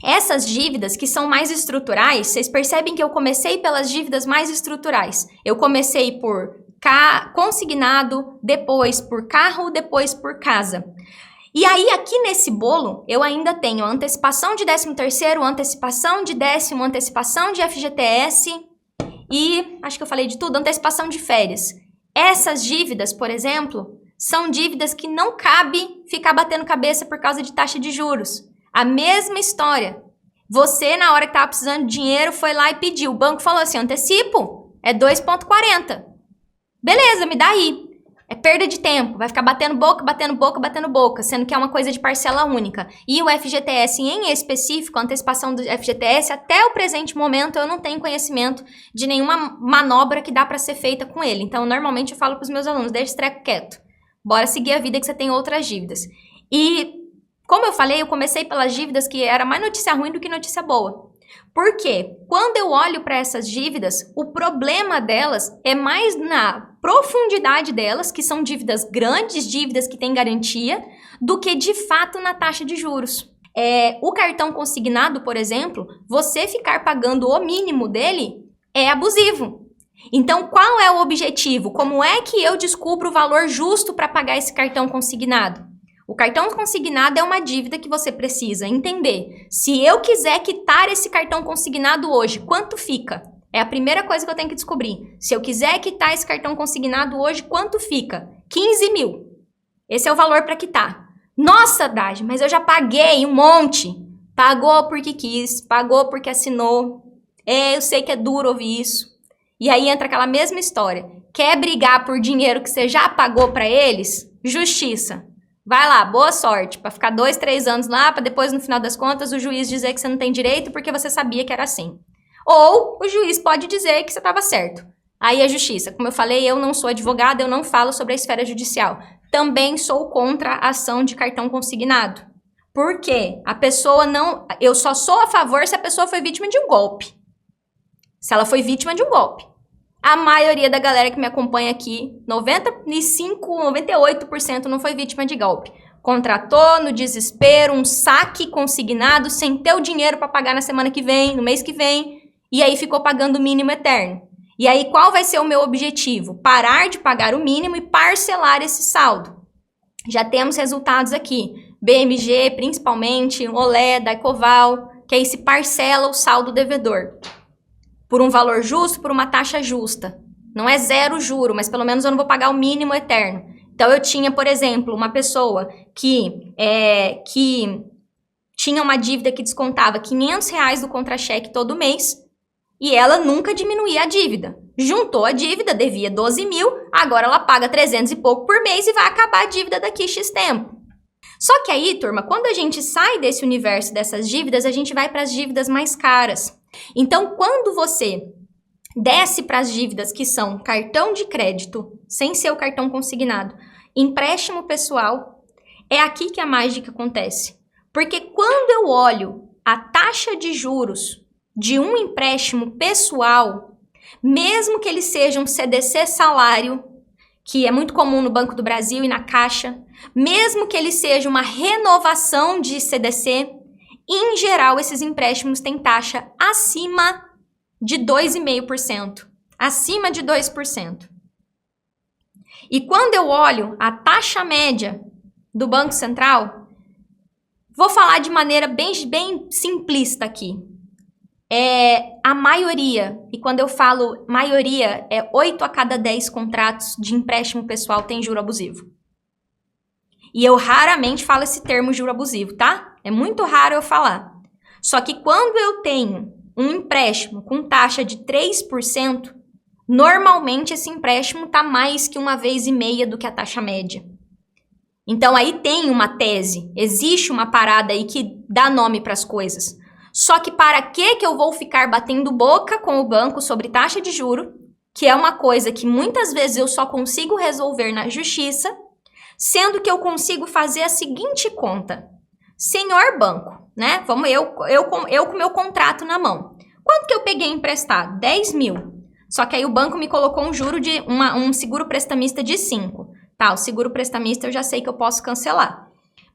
essas dívidas que são mais estruturais, vocês percebem que eu comecei pelas dívidas mais estruturais. Eu comecei por consignado, depois por carro, depois por casa. E aí, aqui nesse bolo, eu ainda tenho antecipação de 13º, antecipação de décimo, antecipação de FGTS e, acho que eu falei de tudo, antecipação de férias. Essas dívidas, por exemplo, são dívidas que não cabe ficar batendo cabeça por causa de taxa de juros. A mesma história. Você, na hora que estava precisando de dinheiro, foi lá e pediu. O banco falou assim, antecipo, é 2,40. Beleza, me dá aí. É perda de tempo. Vai ficar batendo boca, batendo boca, batendo boca, sendo que é uma coisa de parcela única. E o FGTS em específico, a antecipação do FGTS, até o presente momento, eu não tenho conhecimento de nenhuma manobra que dá para ser feita com ele. Então, normalmente eu falo para os meus alunos, deixa esse treco quieto. Bora seguir a vida que você tem outras dívidas. E como eu falei, eu comecei pelas dívidas que era mais notícia ruim do que notícia boa. Por quê? Quando eu olho para essas dívidas, o problema delas é mais na profundidade delas, que são dívidas grandes, dívidas que têm garantia, do que de fato na taxa de juros. O cartão consignado, por exemplo, você ficar pagando o mínimo dele é abusivo. Então, qual é o objetivo? Como é que eu descubro o valor justo para pagar esse cartão consignado? O cartão consignado é uma dívida que você precisa entender. Se eu quiser quitar esse cartão consignado hoje, quanto fica? É a primeira coisa que eu tenho que descobrir. Se eu quiser quitar esse cartão consignado hoje, quanto fica? 15 mil. Esse é o valor para quitar. Nossa, Daj, mas eu já paguei um monte. Pagou porque quis, pagou porque assinou. Eu sei que é duro ouvir isso. E aí entra aquela mesma história. Quer brigar por dinheiro que você já pagou para eles? Justiça. Vai lá, boa sorte, para ficar 2, 3 anos lá, para depois, no final das contas, o juiz dizer que você não tem direito porque você sabia que era assim. Ou o juiz pode dizer que você estava certo. Aí a justiça. Como eu falei, eu não sou advogada, eu não falo sobre a esfera judicial. Também sou contra a ação de cartão consignado. Por quê? A pessoa não... Eu só sou a favor se a pessoa foi vítima de um golpe. Se ela foi vítima de um golpe. A maioria da galera que me acompanha aqui, 95, 98% não foi vítima de golpe. Contratou no desespero um saque consignado sem ter o dinheiro para pagar na semana que vem, no mês que vem, e aí ficou pagando o mínimo eterno. E aí qual vai ser o meu objetivo? Parar de pagar o mínimo e parcelar esse saldo. Já temos resultados aqui. BMG, principalmente, Olé, Daicoval, que aí se parcela o saldo devedor. Por um valor justo, por uma taxa justa. Não é zero juro, mas pelo menos eu não vou pagar o mínimo eterno. Então, eu tinha, por exemplo, uma pessoa que tinha uma dívida que descontava R$500 do contra-cheque todo mês e ela nunca diminuía a dívida. Juntou a dívida, devia 12 mil, agora ela paga 300 e pouco por mês e vai acabar a dívida daqui a X tempo. Só que aí, turma, quando a gente sai desse universo dessas dívidas, a gente vai para as dívidas mais caras. Então, quando você desce para as dívidas que são cartão de crédito, sem ser o cartão consignado, empréstimo pessoal, é aqui que a mágica acontece. Porque quando eu olho a taxa de juros de um empréstimo pessoal, mesmo que ele seja um CDC salário, que é muito comum no Banco do Brasil e na Caixa, mesmo que ele seja uma renovação de CDC, em geral, esses empréstimos têm taxa acima de 2,5%. Acima de 2%. E quando eu olho a taxa média do Banco Central, vou falar de maneira bem simplista aqui. A maioria, e quando eu falo maioria, 8 a cada 10 contratos de empréstimo pessoal tem juro abusivo. E eu raramente falo esse termo juro abusivo, tá? É muito raro eu falar. Só que quando eu tenho um empréstimo com taxa de 3%, normalmente esse empréstimo está mais que 1,5 vezes do que a taxa média. Então aí tem uma tese, existe uma parada aí que dá nome para as coisas. Só que para que eu vou ficar batendo boca com o banco sobre taxa de juro, que é uma coisa que muitas vezes eu só consigo resolver na justiça, sendo que eu consigo fazer a seguinte conta. Senhor banco, né? Vamos eu com meu contrato na mão. Quanto que eu peguei emprestado? 10 mil. Só que aí o banco me colocou um juro de um seguro prestamista de 5. Tá, o seguro prestamista eu já sei que eu posso cancelar.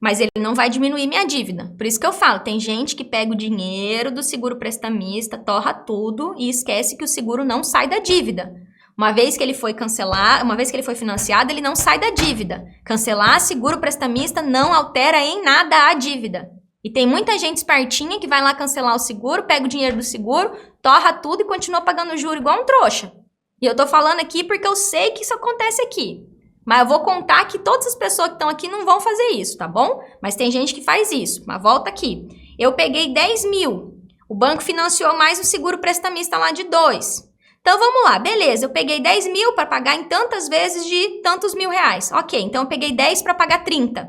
Mas ele não vai diminuir minha dívida. Por isso que eu falo, tem gente que pega o dinheiro do seguro prestamista, torra tudo e esquece que o seguro não sai da dívida. Uma vez que ele foi cancelado, uma vez que ele foi financiado, ele não sai da dívida. Cancelar seguro prestamista não altera em nada a dívida. E tem muita gente espertinha que vai lá cancelar o seguro, pega o dinheiro do seguro, torra tudo e continua pagando juro igual um trouxa. E eu tô falando aqui porque eu sei que isso acontece aqui. Mas eu vou contar que todas as pessoas que estão aqui não vão fazer isso, tá bom? Mas tem gente que faz isso. Mas volta aqui. Eu peguei 10 mil. O banco financiou mais o seguro prestamista lá de 2. Então vamos lá, beleza. Eu peguei 10 mil para pagar em tantas vezes de tantos mil reais. Ok, então eu peguei 10 para pagar 30.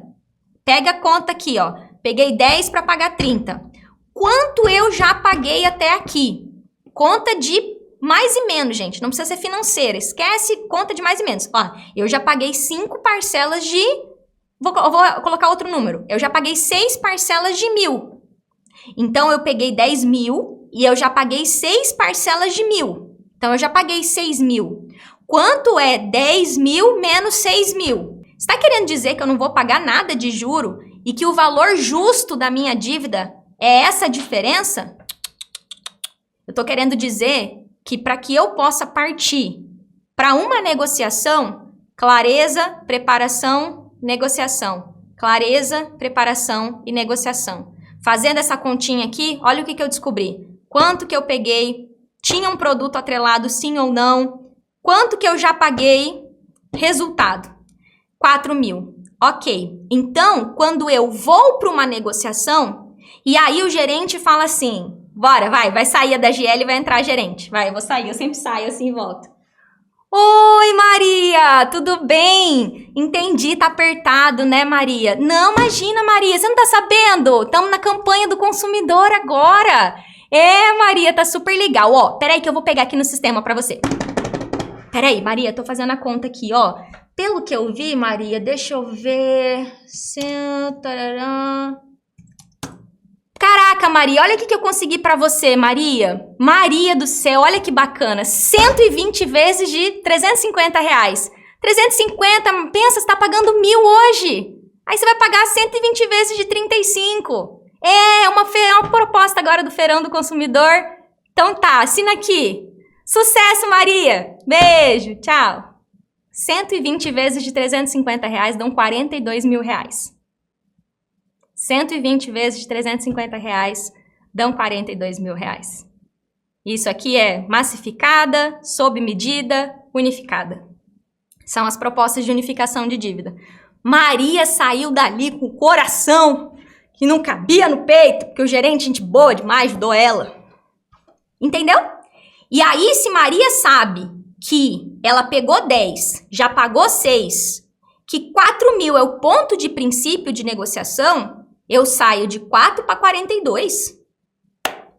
Pega a conta aqui, ó. Peguei 10 para pagar 30. Quanto eu já paguei até aqui? Conta de mais e menos, gente. Não precisa ser financeira. Esquece conta de mais e menos. Ó, eu já paguei 5 parcelas de... Vou colocar outro número. Eu já paguei 6 parcelas de 1.000. Então, eu peguei 10 mil e eu já paguei 6 parcelas de 1.000. Então, eu já paguei 6 mil. Quanto é 10 mil menos 6 mil? Você está querendo dizer que eu não vou pagar nada de juro e que o valor justo da minha dívida é essa diferença? Eu estou querendo dizer que para que eu possa partir para uma negociação, clareza, preparação, negociação. Clareza, preparação e negociação. Fazendo essa continha aqui, olha o que eu descobri. Quanto que eu peguei? Tinha um produto atrelado, sim ou não? Quanto que eu já paguei? Resultado, 4 mil. Ok, então, quando eu vou para uma negociação, e aí o gerente fala assim... Bora, vai sair da GL e vai entrar a gerente. Vai, eu vou sair, eu sempre saio assim e volto. Oi, Maria, tudo bem? Entendi, tá apertado, né, Maria? Não, imagina, Maria, você não tá sabendo? Estamos na campanha do consumidor agora. É, Maria, tá super legal. Ó, peraí que eu vou pegar aqui no sistema pra você. Peraí, Maria, tô fazendo a conta aqui, ó. Pelo que eu vi, Maria, deixa eu ver... Caraca, Maria, olha o que eu consegui pra você, Maria. Maria do céu, olha que bacana. 120 vezes de 350 reais. 350, pensa, você tá pagando 1.000 hoje. Aí você vai pagar 120 vezes de 35. É uma proposta agora do Feirão do Consumidor. Então tá, assina aqui. Sucesso, Maria. Beijo, tchau. 120 vezes de 350 reais dão 42 mil reais. 120 vezes de 350 reais dão 42 mil reais. Isso aqui é massificada, sob medida, unificada. São as propostas de unificação de dívida. Maria saiu dali com o coração que não cabia no peito, porque o gerente, gente boa demais, ajudou ela. Entendeu? E aí, se Maria sabe que ela pegou 10, já pagou 6, que 4 mil é o ponto de princípio de negociação... Eu saio de 4 para 42.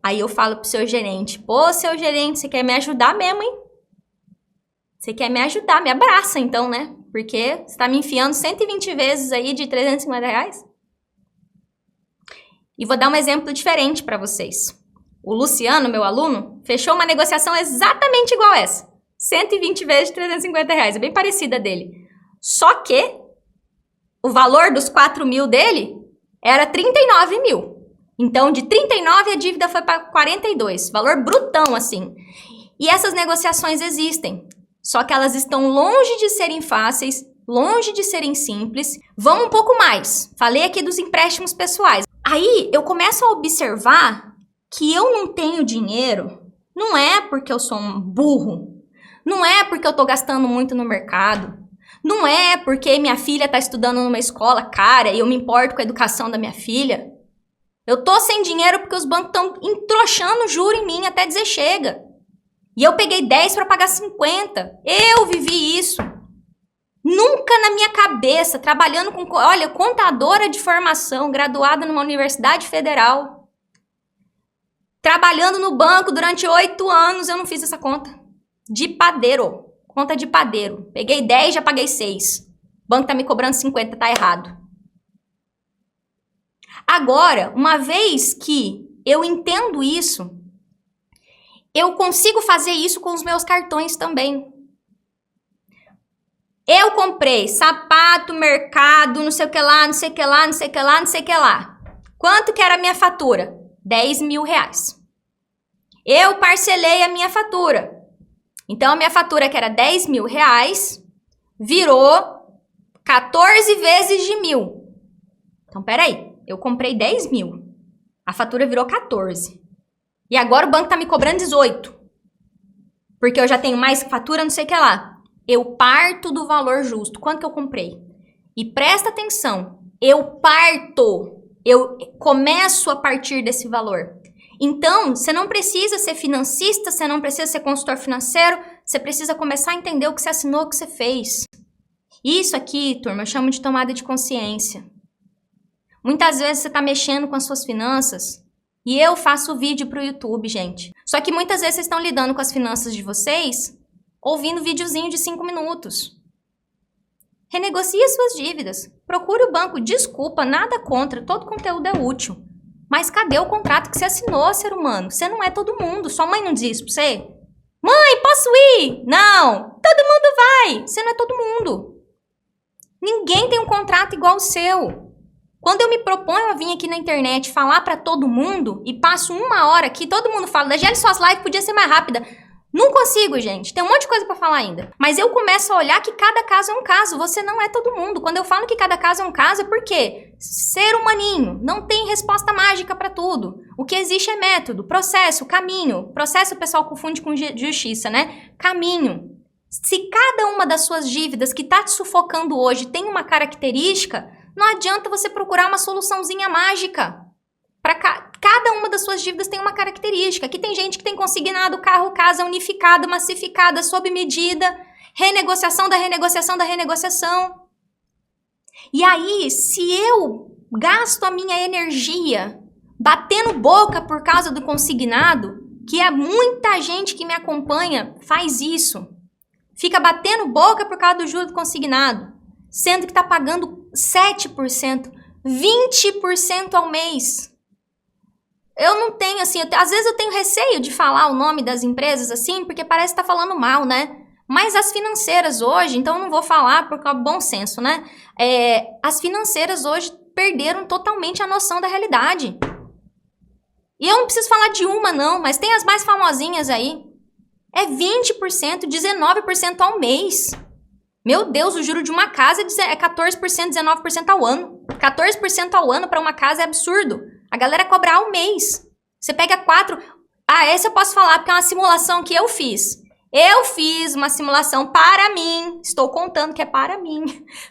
Aí eu falo pro seu gerente, pô, seu gerente, você quer me ajudar mesmo, hein? Você quer me ajudar, me abraça então, né? Porque você tá me enfiando 120 vezes aí de 350 reais. E vou dar um exemplo diferente para vocês. O Luciano, meu aluno, fechou uma negociação exatamente igual essa. 120 vezes de 350 reais, é bem parecida dele. Só que o valor dos 4 mil dele... era 39 mil. Então, de 39 a dívida foi para 42. Valor brutão, assim. E essas negociações existem. Só que elas estão longe de serem fáceis, longe de serem simples. Vão um pouco mais. Falei aqui dos empréstimos pessoais. Aí, eu começo a observar que eu não tenho dinheiro. Não é porque eu sou um burro. Não é porque eu tô gastando muito no mercado. Não é porque minha filha está estudando numa escola cara e eu me importo com a educação da minha filha. Eu tô sem dinheiro porque os bancos estão entroxando juro em mim até dizer chega. E eu peguei 10 para pagar 50. Eu vivi isso. Nunca na minha cabeça, trabalhando com... Olha, contadora de formação, graduada numa universidade federal. Trabalhando no banco durante 8 anos, eu não fiz essa conta. De padeiro. Conta de padeiro. Peguei 10, já paguei 6. O banco tá me cobrando 50, tá errado. Agora, uma vez que eu entendo isso, eu consigo fazer isso com os meus cartões também. Eu comprei sapato, mercado, não sei o que lá, não sei o que lá, não sei o que lá, não sei o que lá. Quanto que era a minha fatura? 10 mil reais. Eu parcelei a minha fatura. Então, a minha fatura, que era 10 mil reais, virou 14 vezes de 1.000. Então, peraí. Eu comprei 10 mil. A fatura virou 14. E agora o banco tá me cobrando 18. Porque eu já tenho mais fatura, não sei o que lá. Eu parto do valor justo. Quanto que eu comprei? E presta atenção. Eu parto. Eu começo a partir desse valor. Então, você não precisa ser financista, você não precisa ser consultor financeiro, você precisa começar a entender o que você assinou, o que você fez. Isso aqui, turma, eu chamo de tomada de consciência. Muitas vezes você está mexendo com as suas finanças e eu faço vídeo para o YouTube, gente. Só que muitas vezes vocês estão lidando com as finanças de vocês ouvindo videozinho de 5 minutos. Renegocie suas dívidas. Procure o banco. Desculpa, nada contra. Todo conteúdo é útil. Mas cadê o contrato que você assinou, ser humano? Você não é todo mundo. Sua mãe não diz pra você? Mãe, posso ir? Não. Todo mundo vai. Você não é todo mundo. Ninguém tem um contrato igual o seu. Quando eu me proponho a vir aqui na internet falar pra todo mundo e passo 1 hora aqui, todo mundo fala, Daigeles, suas lives podia ser mais rápida. Não consigo, gente. Tem um monte de coisa pra falar ainda. Mas eu começo a olhar que cada caso é um caso. Você não é todo mundo. Quando eu falo que cada caso é um caso, é porque ser humaninho não tem resposta mágica pra tudo. O que existe é método, processo, caminho. Processo o pessoal confunde com justiça, né? Caminho. Se cada uma das suas dívidas que tá te sufocando hoje tem uma característica, não adianta você procurar uma soluçãozinha mágica. Cada uma das suas dívidas tem uma característica. Aqui tem gente que tem consignado carro, casa unificada, massificada, sob medida, renegociação da renegociação da renegociação. E aí, se eu gasto a minha energia batendo boca por causa do consignado, que é muita gente que me acompanha faz isso, fica batendo boca por causa do juro do consignado, sendo que está pagando 7%, 20% ao mês. Eu não tenho, assim, às vezes eu tenho receio de falar o nome das empresas, assim, porque parece que tá falando mal, né? Mas as financeiras hoje, então eu não vou falar porque é bom senso, né? As financeiras hoje perderam totalmente a noção da realidade. E eu não preciso falar de uma, não, mas tem as mais famosinhas aí. É 20%, 19% ao mês. Meu Deus, o juro de uma casa é 14%, 19% ao ano. 14% ao ano para uma casa é absurdo. A galera cobra ao mês. Você pega 4... Ah, essa eu posso falar porque é uma simulação que eu fiz. Eu fiz uma simulação para mim. Estou contando que é para mim.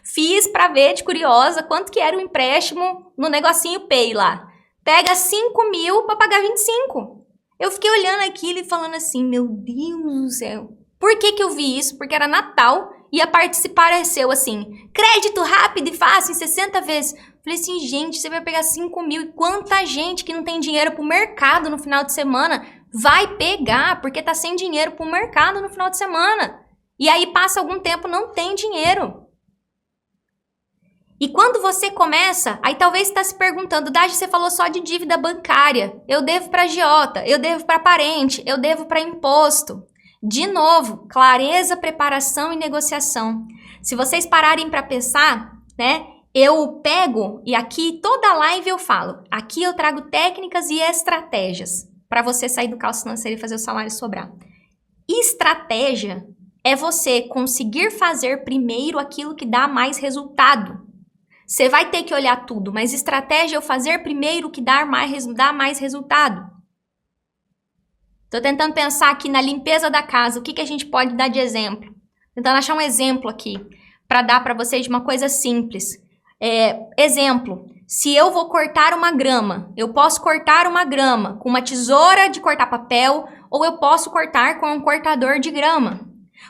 Fiz para ver de curiosa quanto que era o empréstimo no negocinho Pay lá. Pega 5 mil para pagar 25. Eu fiquei olhando aquilo e falando assim, meu Deus do céu. Por que que eu vi isso? Porque era Natal e a participar apareceu assim, crédito rápido e fácil em 60 vezes. Falei assim, gente, você vai pegar 5 mil e quanta gente que não tem dinheiro pro mercado no final de semana vai pegar porque tá sem dinheiro pro mercado no final de semana. E aí passa algum tempo, não tem dinheiro. E quando você começa, aí talvez você tá se perguntando, Dagi, você falou só de dívida bancária. Eu devo pra agiota, eu devo pra parente, eu devo pra imposto. De novo, clareza, preparação e negociação. Se vocês pararem para pensar, né? Eu pego e aqui toda live eu falo. Aqui eu trago técnicas e estratégias para você sair do caos financeiro e fazer o salário sobrar. Estratégia é você conseguir fazer primeiro aquilo que dá mais resultado. Você vai ter que olhar tudo, mas estratégia é eu fazer primeiro o que dá mais resultado. Tô tentando pensar aqui na limpeza da casa, o que a gente pode dar de exemplo. Tentando achar um exemplo aqui, para dar para vocês de uma coisa simples. Exemplo, se eu vou cortar uma grama, eu posso cortar uma grama com uma tesoura de cortar papel, ou eu posso cortar com um cortador de grama.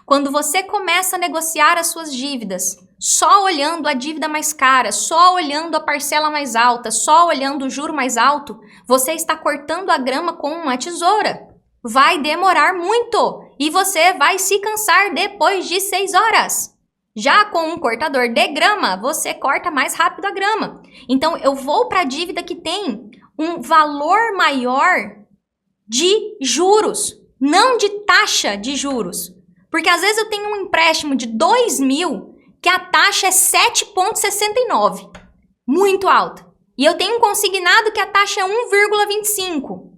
Quando você começa a negociar as suas dívidas, só olhando a dívida mais cara, só olhando a parcela mais alta, só olhando o juro mais alto, você está cortando a grama com uma tesoura. Vai demorar muito e você vai se cansar depois de 6 horas. Já com um cortador de grama, você corta mais rápido a grama. Então, eu vou para a dívida que tem um valor maior de juros, não de taxa de juros. Porque às vezes eu tenho um empréstimo de 2.000 que a taxa é 7,69, muito alta. E eu tenho um consignado que a taxa é 1,25.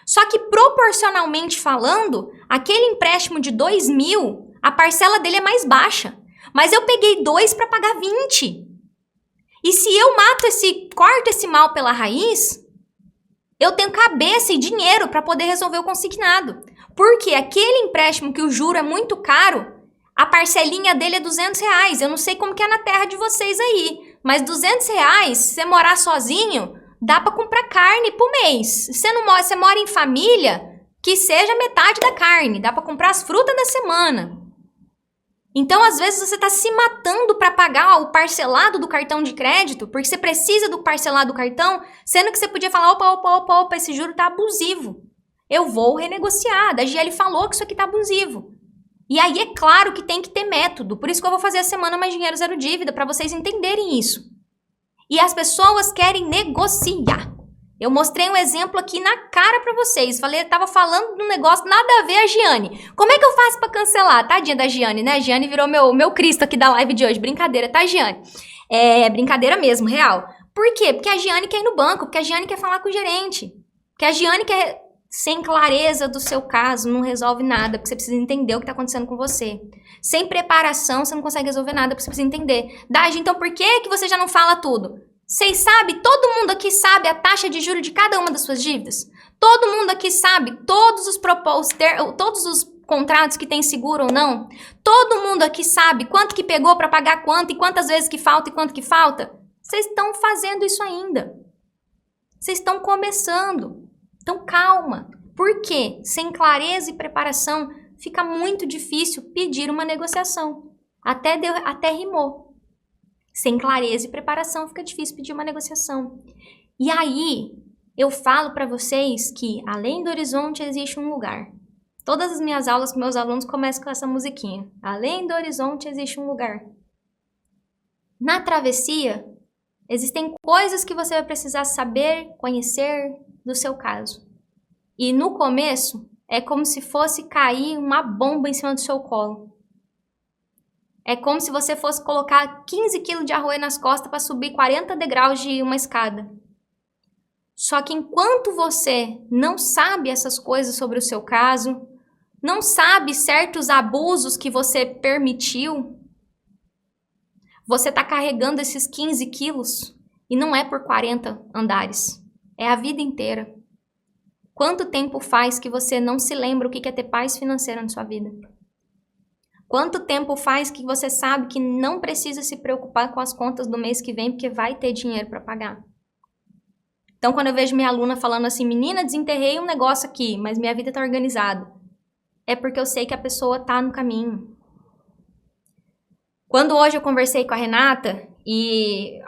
Só que proporcionalmente falando, aquele empréstimo de 2.000, a parcela dele é mais baixa. Mas eu peguei 2 para pagar 20. E se eu corto esse mal pela raiz, eu tenho cabeça e dinheiro para poder resolver o consignado. Porque aquele empréstimo que o juro é muito caro, a parcelinha dele é R$200. Eu não sei como que é na terra de vocês aí, mas R$200, se você morar sozinho, dá para comprar carne por mês. Você mora em família, que seja metade da carne, dá para comprar as frutas da semana. Então, às vezes, você está se matando para pagar o parcelado do cartão de crédito, porque você precisa do parcelado do cartão, sendo que você podia falar, opa, esse juro está abusivo. Eu vou renegociar. A GL falou que isso aqui está abusivo. E aí, é claro que tem que ter método. Por isso que eu vou fazer a semana Mais Dinheiro Zero Dívida, para vocês entenderem isso. E as pessoas querem negociar. Eu mostrei um exemplo aqui na cara pra vocês. Tava falando de um negócio, nada a ver a Giane. Como é que eu faço pra cancelar? Tadinha da Giane, né? A Giane virou meu Cristo aqui da live de hoje. Brincadeira, tá, Giane? É brincadeira mesmo, real. Por quê? Porque a Giane quer ir no banco, porque a Giane quer falar com o gerente. Porque a Giane quer, sem clareza do seu caso, não resolve nada, porque você precisa entender o que tá acontecendo com você. Sem preparação, você não consegue resolver nada, porque você precisa entender. Dagi, então por que você já não fala tudo? Vocês sabem, todo mundo aqui sabe a taxa de juros de cada uma das suas dívidas? Todo mundo aqui sabe todos os contratos que tem seguro ou não? Todo mundo aqui sabe quanto que pegou para pagar quanto e quantas vezes que falta e quanto que falta? Vocês estão fazendo isso ainda. Vocês estão começando. Então calma. Por quê? Sem clareza e preparação fica muito difícil pedir uma negociação. Até rimou. Sem clareza e preparação, fica difícil pedir uma negociação. E aí, eu falo para vocês que, além do horizonte, existe um lugar. Todas as minhas aulas com meus alunos começam com essa musiquinha. Além do horizonte, existe um lugar. Na travessia, existem coisas que você vai precisar saber, conhecer do seu caso. E no começo, é como se fosse cair uma bomba em cima do seu colo. É como se você fosse colocar 15 quilos de arroz nas costas para subir 40 degraus de uma escada. Só que enquanto você não sabe essas coisas sobre o seu caso, não sabe certos abusos que você permitiu, você está carregando esses 15 quilos e não é por 40 andares, é a vida inteira. Quanto tempo faz que você não se lembra o que é ter paz financeira na sua vida? Quanto tempo faz que você sabe que não precisa se preocupar com as contas do mês que vem, porque vai ter dinheiro para pagar? Então, quando eu vejo minha aluna falando assim, menina, desenterrei um negócio aqui, mas minha vida está organizada, é porque eu sei que a pessoa está no caminho. Quando hoje eu conversei com a Renata, e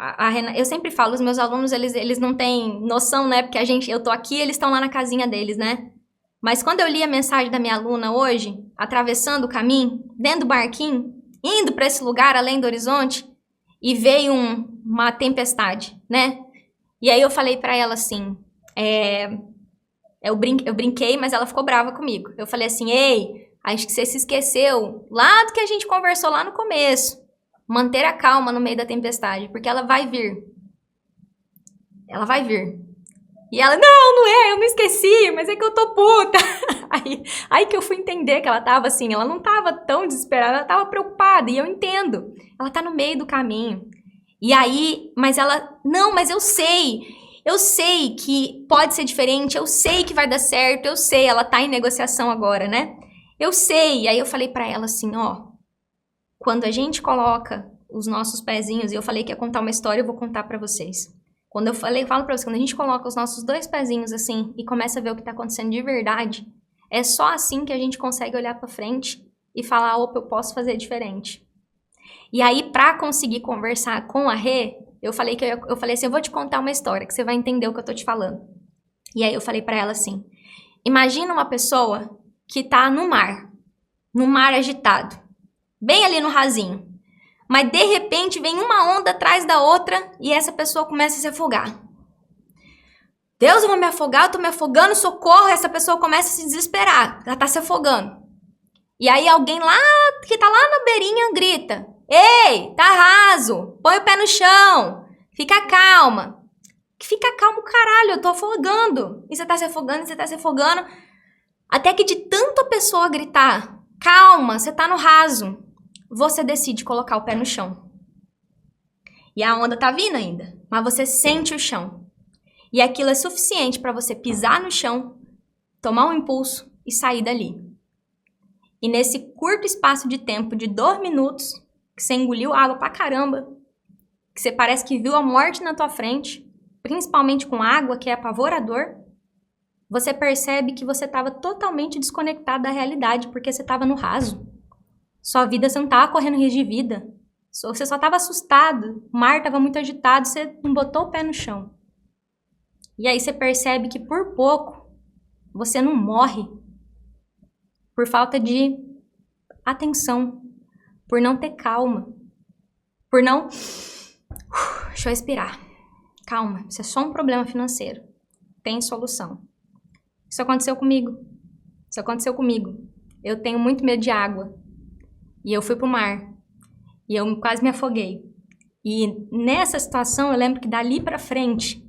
eu sempre falo, os meus alunos, eles não têm noção, né? Porque eu tô aqui, eles estão lá na casinha deles, né? Mas quando eu li a mensagem da minha aluna hoje, atravessando o caminho, dentro do barquinho, indo para esse lugar além do horizonte, e veio uma tempestade, né? E aí eu falei para ela assim, eu brinquei, mas ela ficou brava comigo. Eu falei assim, ei, acho que você se esqueceu lá do que a gente conversou lá no começo. Manter a calma no meio da tempestade, porque ela vai vir. Ela vai vir. E ela, não é, eu me esqueci, mas é que eu tô puta. Aí que eu fui entender que ela tava assim, ela não tava tão desesperada, ela tava preocupada, e eu entendo. Ela tá no meio do caminho. E aí, mas ela, não, mas eu sei que pode ser diferente, eu sei que vai dar certo, eu sei, ela tá em negociação agora, né? Eu sei. E aí eu falei pra ela assim, ó, quando a gente coloca os nossos pezinhos, e eu falei que ia contar uma história, eu vou contar pra vocês. Quando eu falo pra vocês, quando a gente coloca os nossos 2 pezinhos assim e começa a ver o que tá acontecendo de verdade, é só assim que a gente consegue olhar pra frente e falar, opa, eu posso fazer diferente. E aí, pra conseguir conversar com a Rê, eu falei assim, eu vou te contar uma história, que você vai entender o que eu tô te falando. E aí eu falei pra ela assim, imagina uma pessoa que tá no mar agitado, bem ali no rasinho. Mas de repente vem uma onda atrás da outra e essa pessoa começa a se afogar. Deus, eu vou me afogar, eu tô me afogando, socorro, essa pessoa começa a se desesperar, ela tá se afogando. E aí alguém lá, que tá lá na beirinha, grita, ei, tá raso, põe o pé no chão, fica calma. Fica calmo, caralho, eu tô afogando. E você tá se afogando, você tá se afogando. Até que de tanto a pessoa gritar, calma, você tá no raso, você decide colocar o pé no chão. E a onda tá vindo ainda, mas você sente o chão. E aquilo é suficiente para você pisar no chão, tomar um impulso e sair dali. E nesse curto espaço de tempo de 2 minutos, que você engoliu água pra caramba, que você parece que viu a morte na tua frente, principalmente com água, que é apavorador, você percebe que você estava totalmente desconectado da realidade, porque você estava no raso. Sua vida, você não estava correndo risco de vida. Você só estava assustado, o mar estava muito agitado, você não botou o pé no chão. E aí você percebe que por pouco, você não morre por falta de atenção, por não ter calma, por não... Deixa eu respirar. Calma, isso é só um problema financeiro. Tem solução. Isso aconteceu comigo. Isso aconteceu comigo. Eu tenho muito medo de água. E eu fui pro mar. E eu quase me afoguei. E nessa situação, eu lembro que dali pra frente,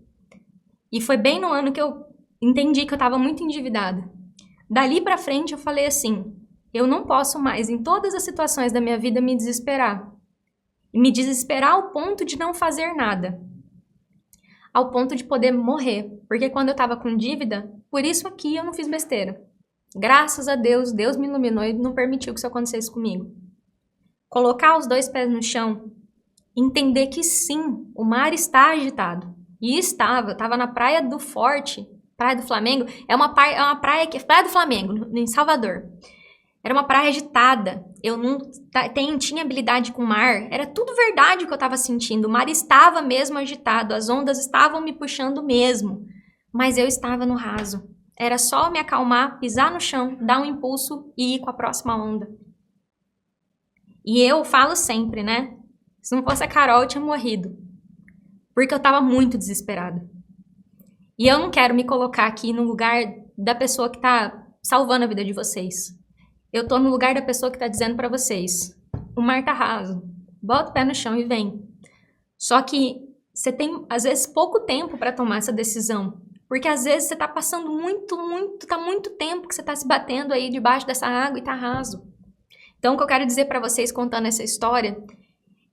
e foi bem no ano que eu entendi que eu tava muito endividada. Dali pra frente, eu falei assim, eu não posso mais, em todas as situações da minha vida, me desesperar. E me desesperar ao ponto de não fazer nada. Ao ponto de poder morrer. Porque quando eu tava com dívida, por isso aqui eu não fiz besteira. Graças a Deus, Deus me iluminou e não permitiu que isso acontecesse comigo. Colocar os 2 pés no chão, entender que sim, o mar está agitado. E estava, eu estava na Praia do Forte, Praia do Flamengo, é uma praia que é Praia do Flamengo, em Salvador. Era uma praia agitada, eu não tinha habilidade com o mar, era tudo verdade o que eu estava sentindo, o mar estava mesmo agitado, as ondas estavam me puxando mesmo, mas eu estava no raso. Era só me acalmar, pisar no chão, dar um impulso e ir com a próxima onda. E eu falo sempre, né? Se não fosse a Carol, eu tinha morrido. Porque eu estava muito desesperada. E eu não quero me colocar aqui no lugar da pessoa que está salvando a vida de vocês. Eu tô no lugar da pessoa que tá dizendo pra vocês, o mar tá raso, bota o pé no chão e vem. Só que você tem, às vezes, pouco tempo pra tomar essa decisão. Porque às vezes você tá passando muito tempo que você tá se batendo aí debaixo dessa água e tá raso. Então o que eu quero dizer pra vocês contando essa história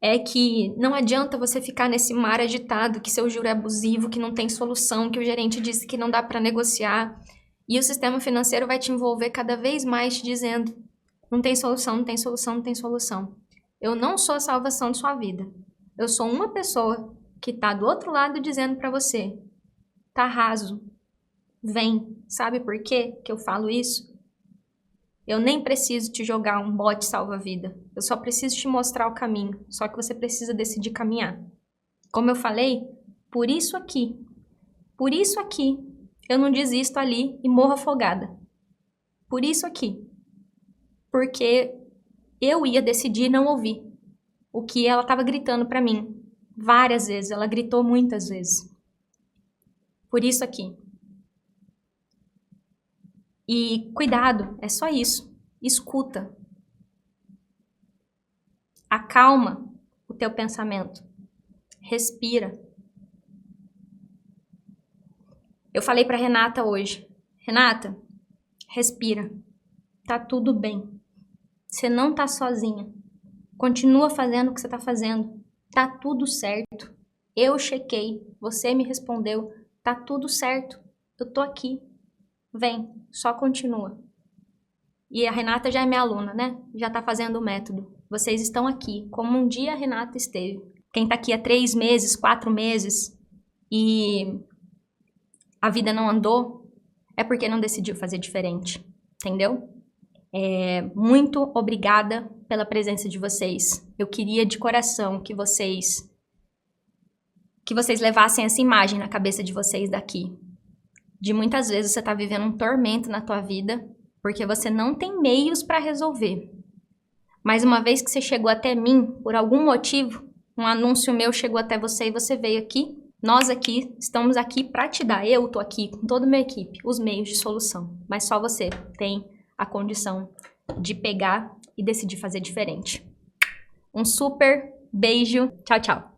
é que não adianta você ficar nesse mar agitado, que seu juro é abusivo, que não tem solução, que o gerente disse que não dá pra negociar. E o sistema financeiro vai te envolver cada vez mais te dizendo, não tem solução, não tem solução, não tem solução. Eu não sou a salvação de sua vida. Eu sou uma pessoa que está do outro lado dizendo para você, tá raso, vem. Sabe por quê que eu falo isso? Eu nem preciso te jogar um bote salva-vida. Eu só preciso te mostrar o caminho. Só que você precisa decidir caminhar. Como eu falei, por isso aqui, eu não desisto ali e morro afogada. Por isso aqui. Porque eu ia decidir não ouvir o que ela estava gritando para mim. Várias vezes, ela gritou muitas vezes. Por isso aqui. E cuidado, é só isso. Escuta. Acalma o teu pensamento. Respira. Eu falei para Renata hoje, Renata, respira, tá tudo bem, você não tá sozinha, continua fazendo o que você tá fazendo, tá tudo certo, eu chequei, você me respondeu, tá tudo certo, eu tô aqui, vem, só continua. E a Renata já é minha aluna, né? Já tá fazendo o método, vocês estão aqui, como um dia a Renata esteve. Quem tá aqui há 3 meses, 4 meses e a vida não andou, é porque não decidiu fazer diferente, entendeu? Muito obrigada pela presença de vocês. Eu queria de coração que vocês levassem essa imagem na cabeça de vocês daqui. De muitas vezes você está vivendo um tormento na tua vida porque você não tem meios para resolver. Mas uma vez que você chegou até mim, por algum motivo, um anúncio meu chegou até você e você veio aqui, nós aqui estamos aqui para te dar, eu tô aqui com toda a minha equipe, os meios de solução. Mas só você tem a condição de pegar e decidir fazer diferente. Um super beijo. Tchau, tchau.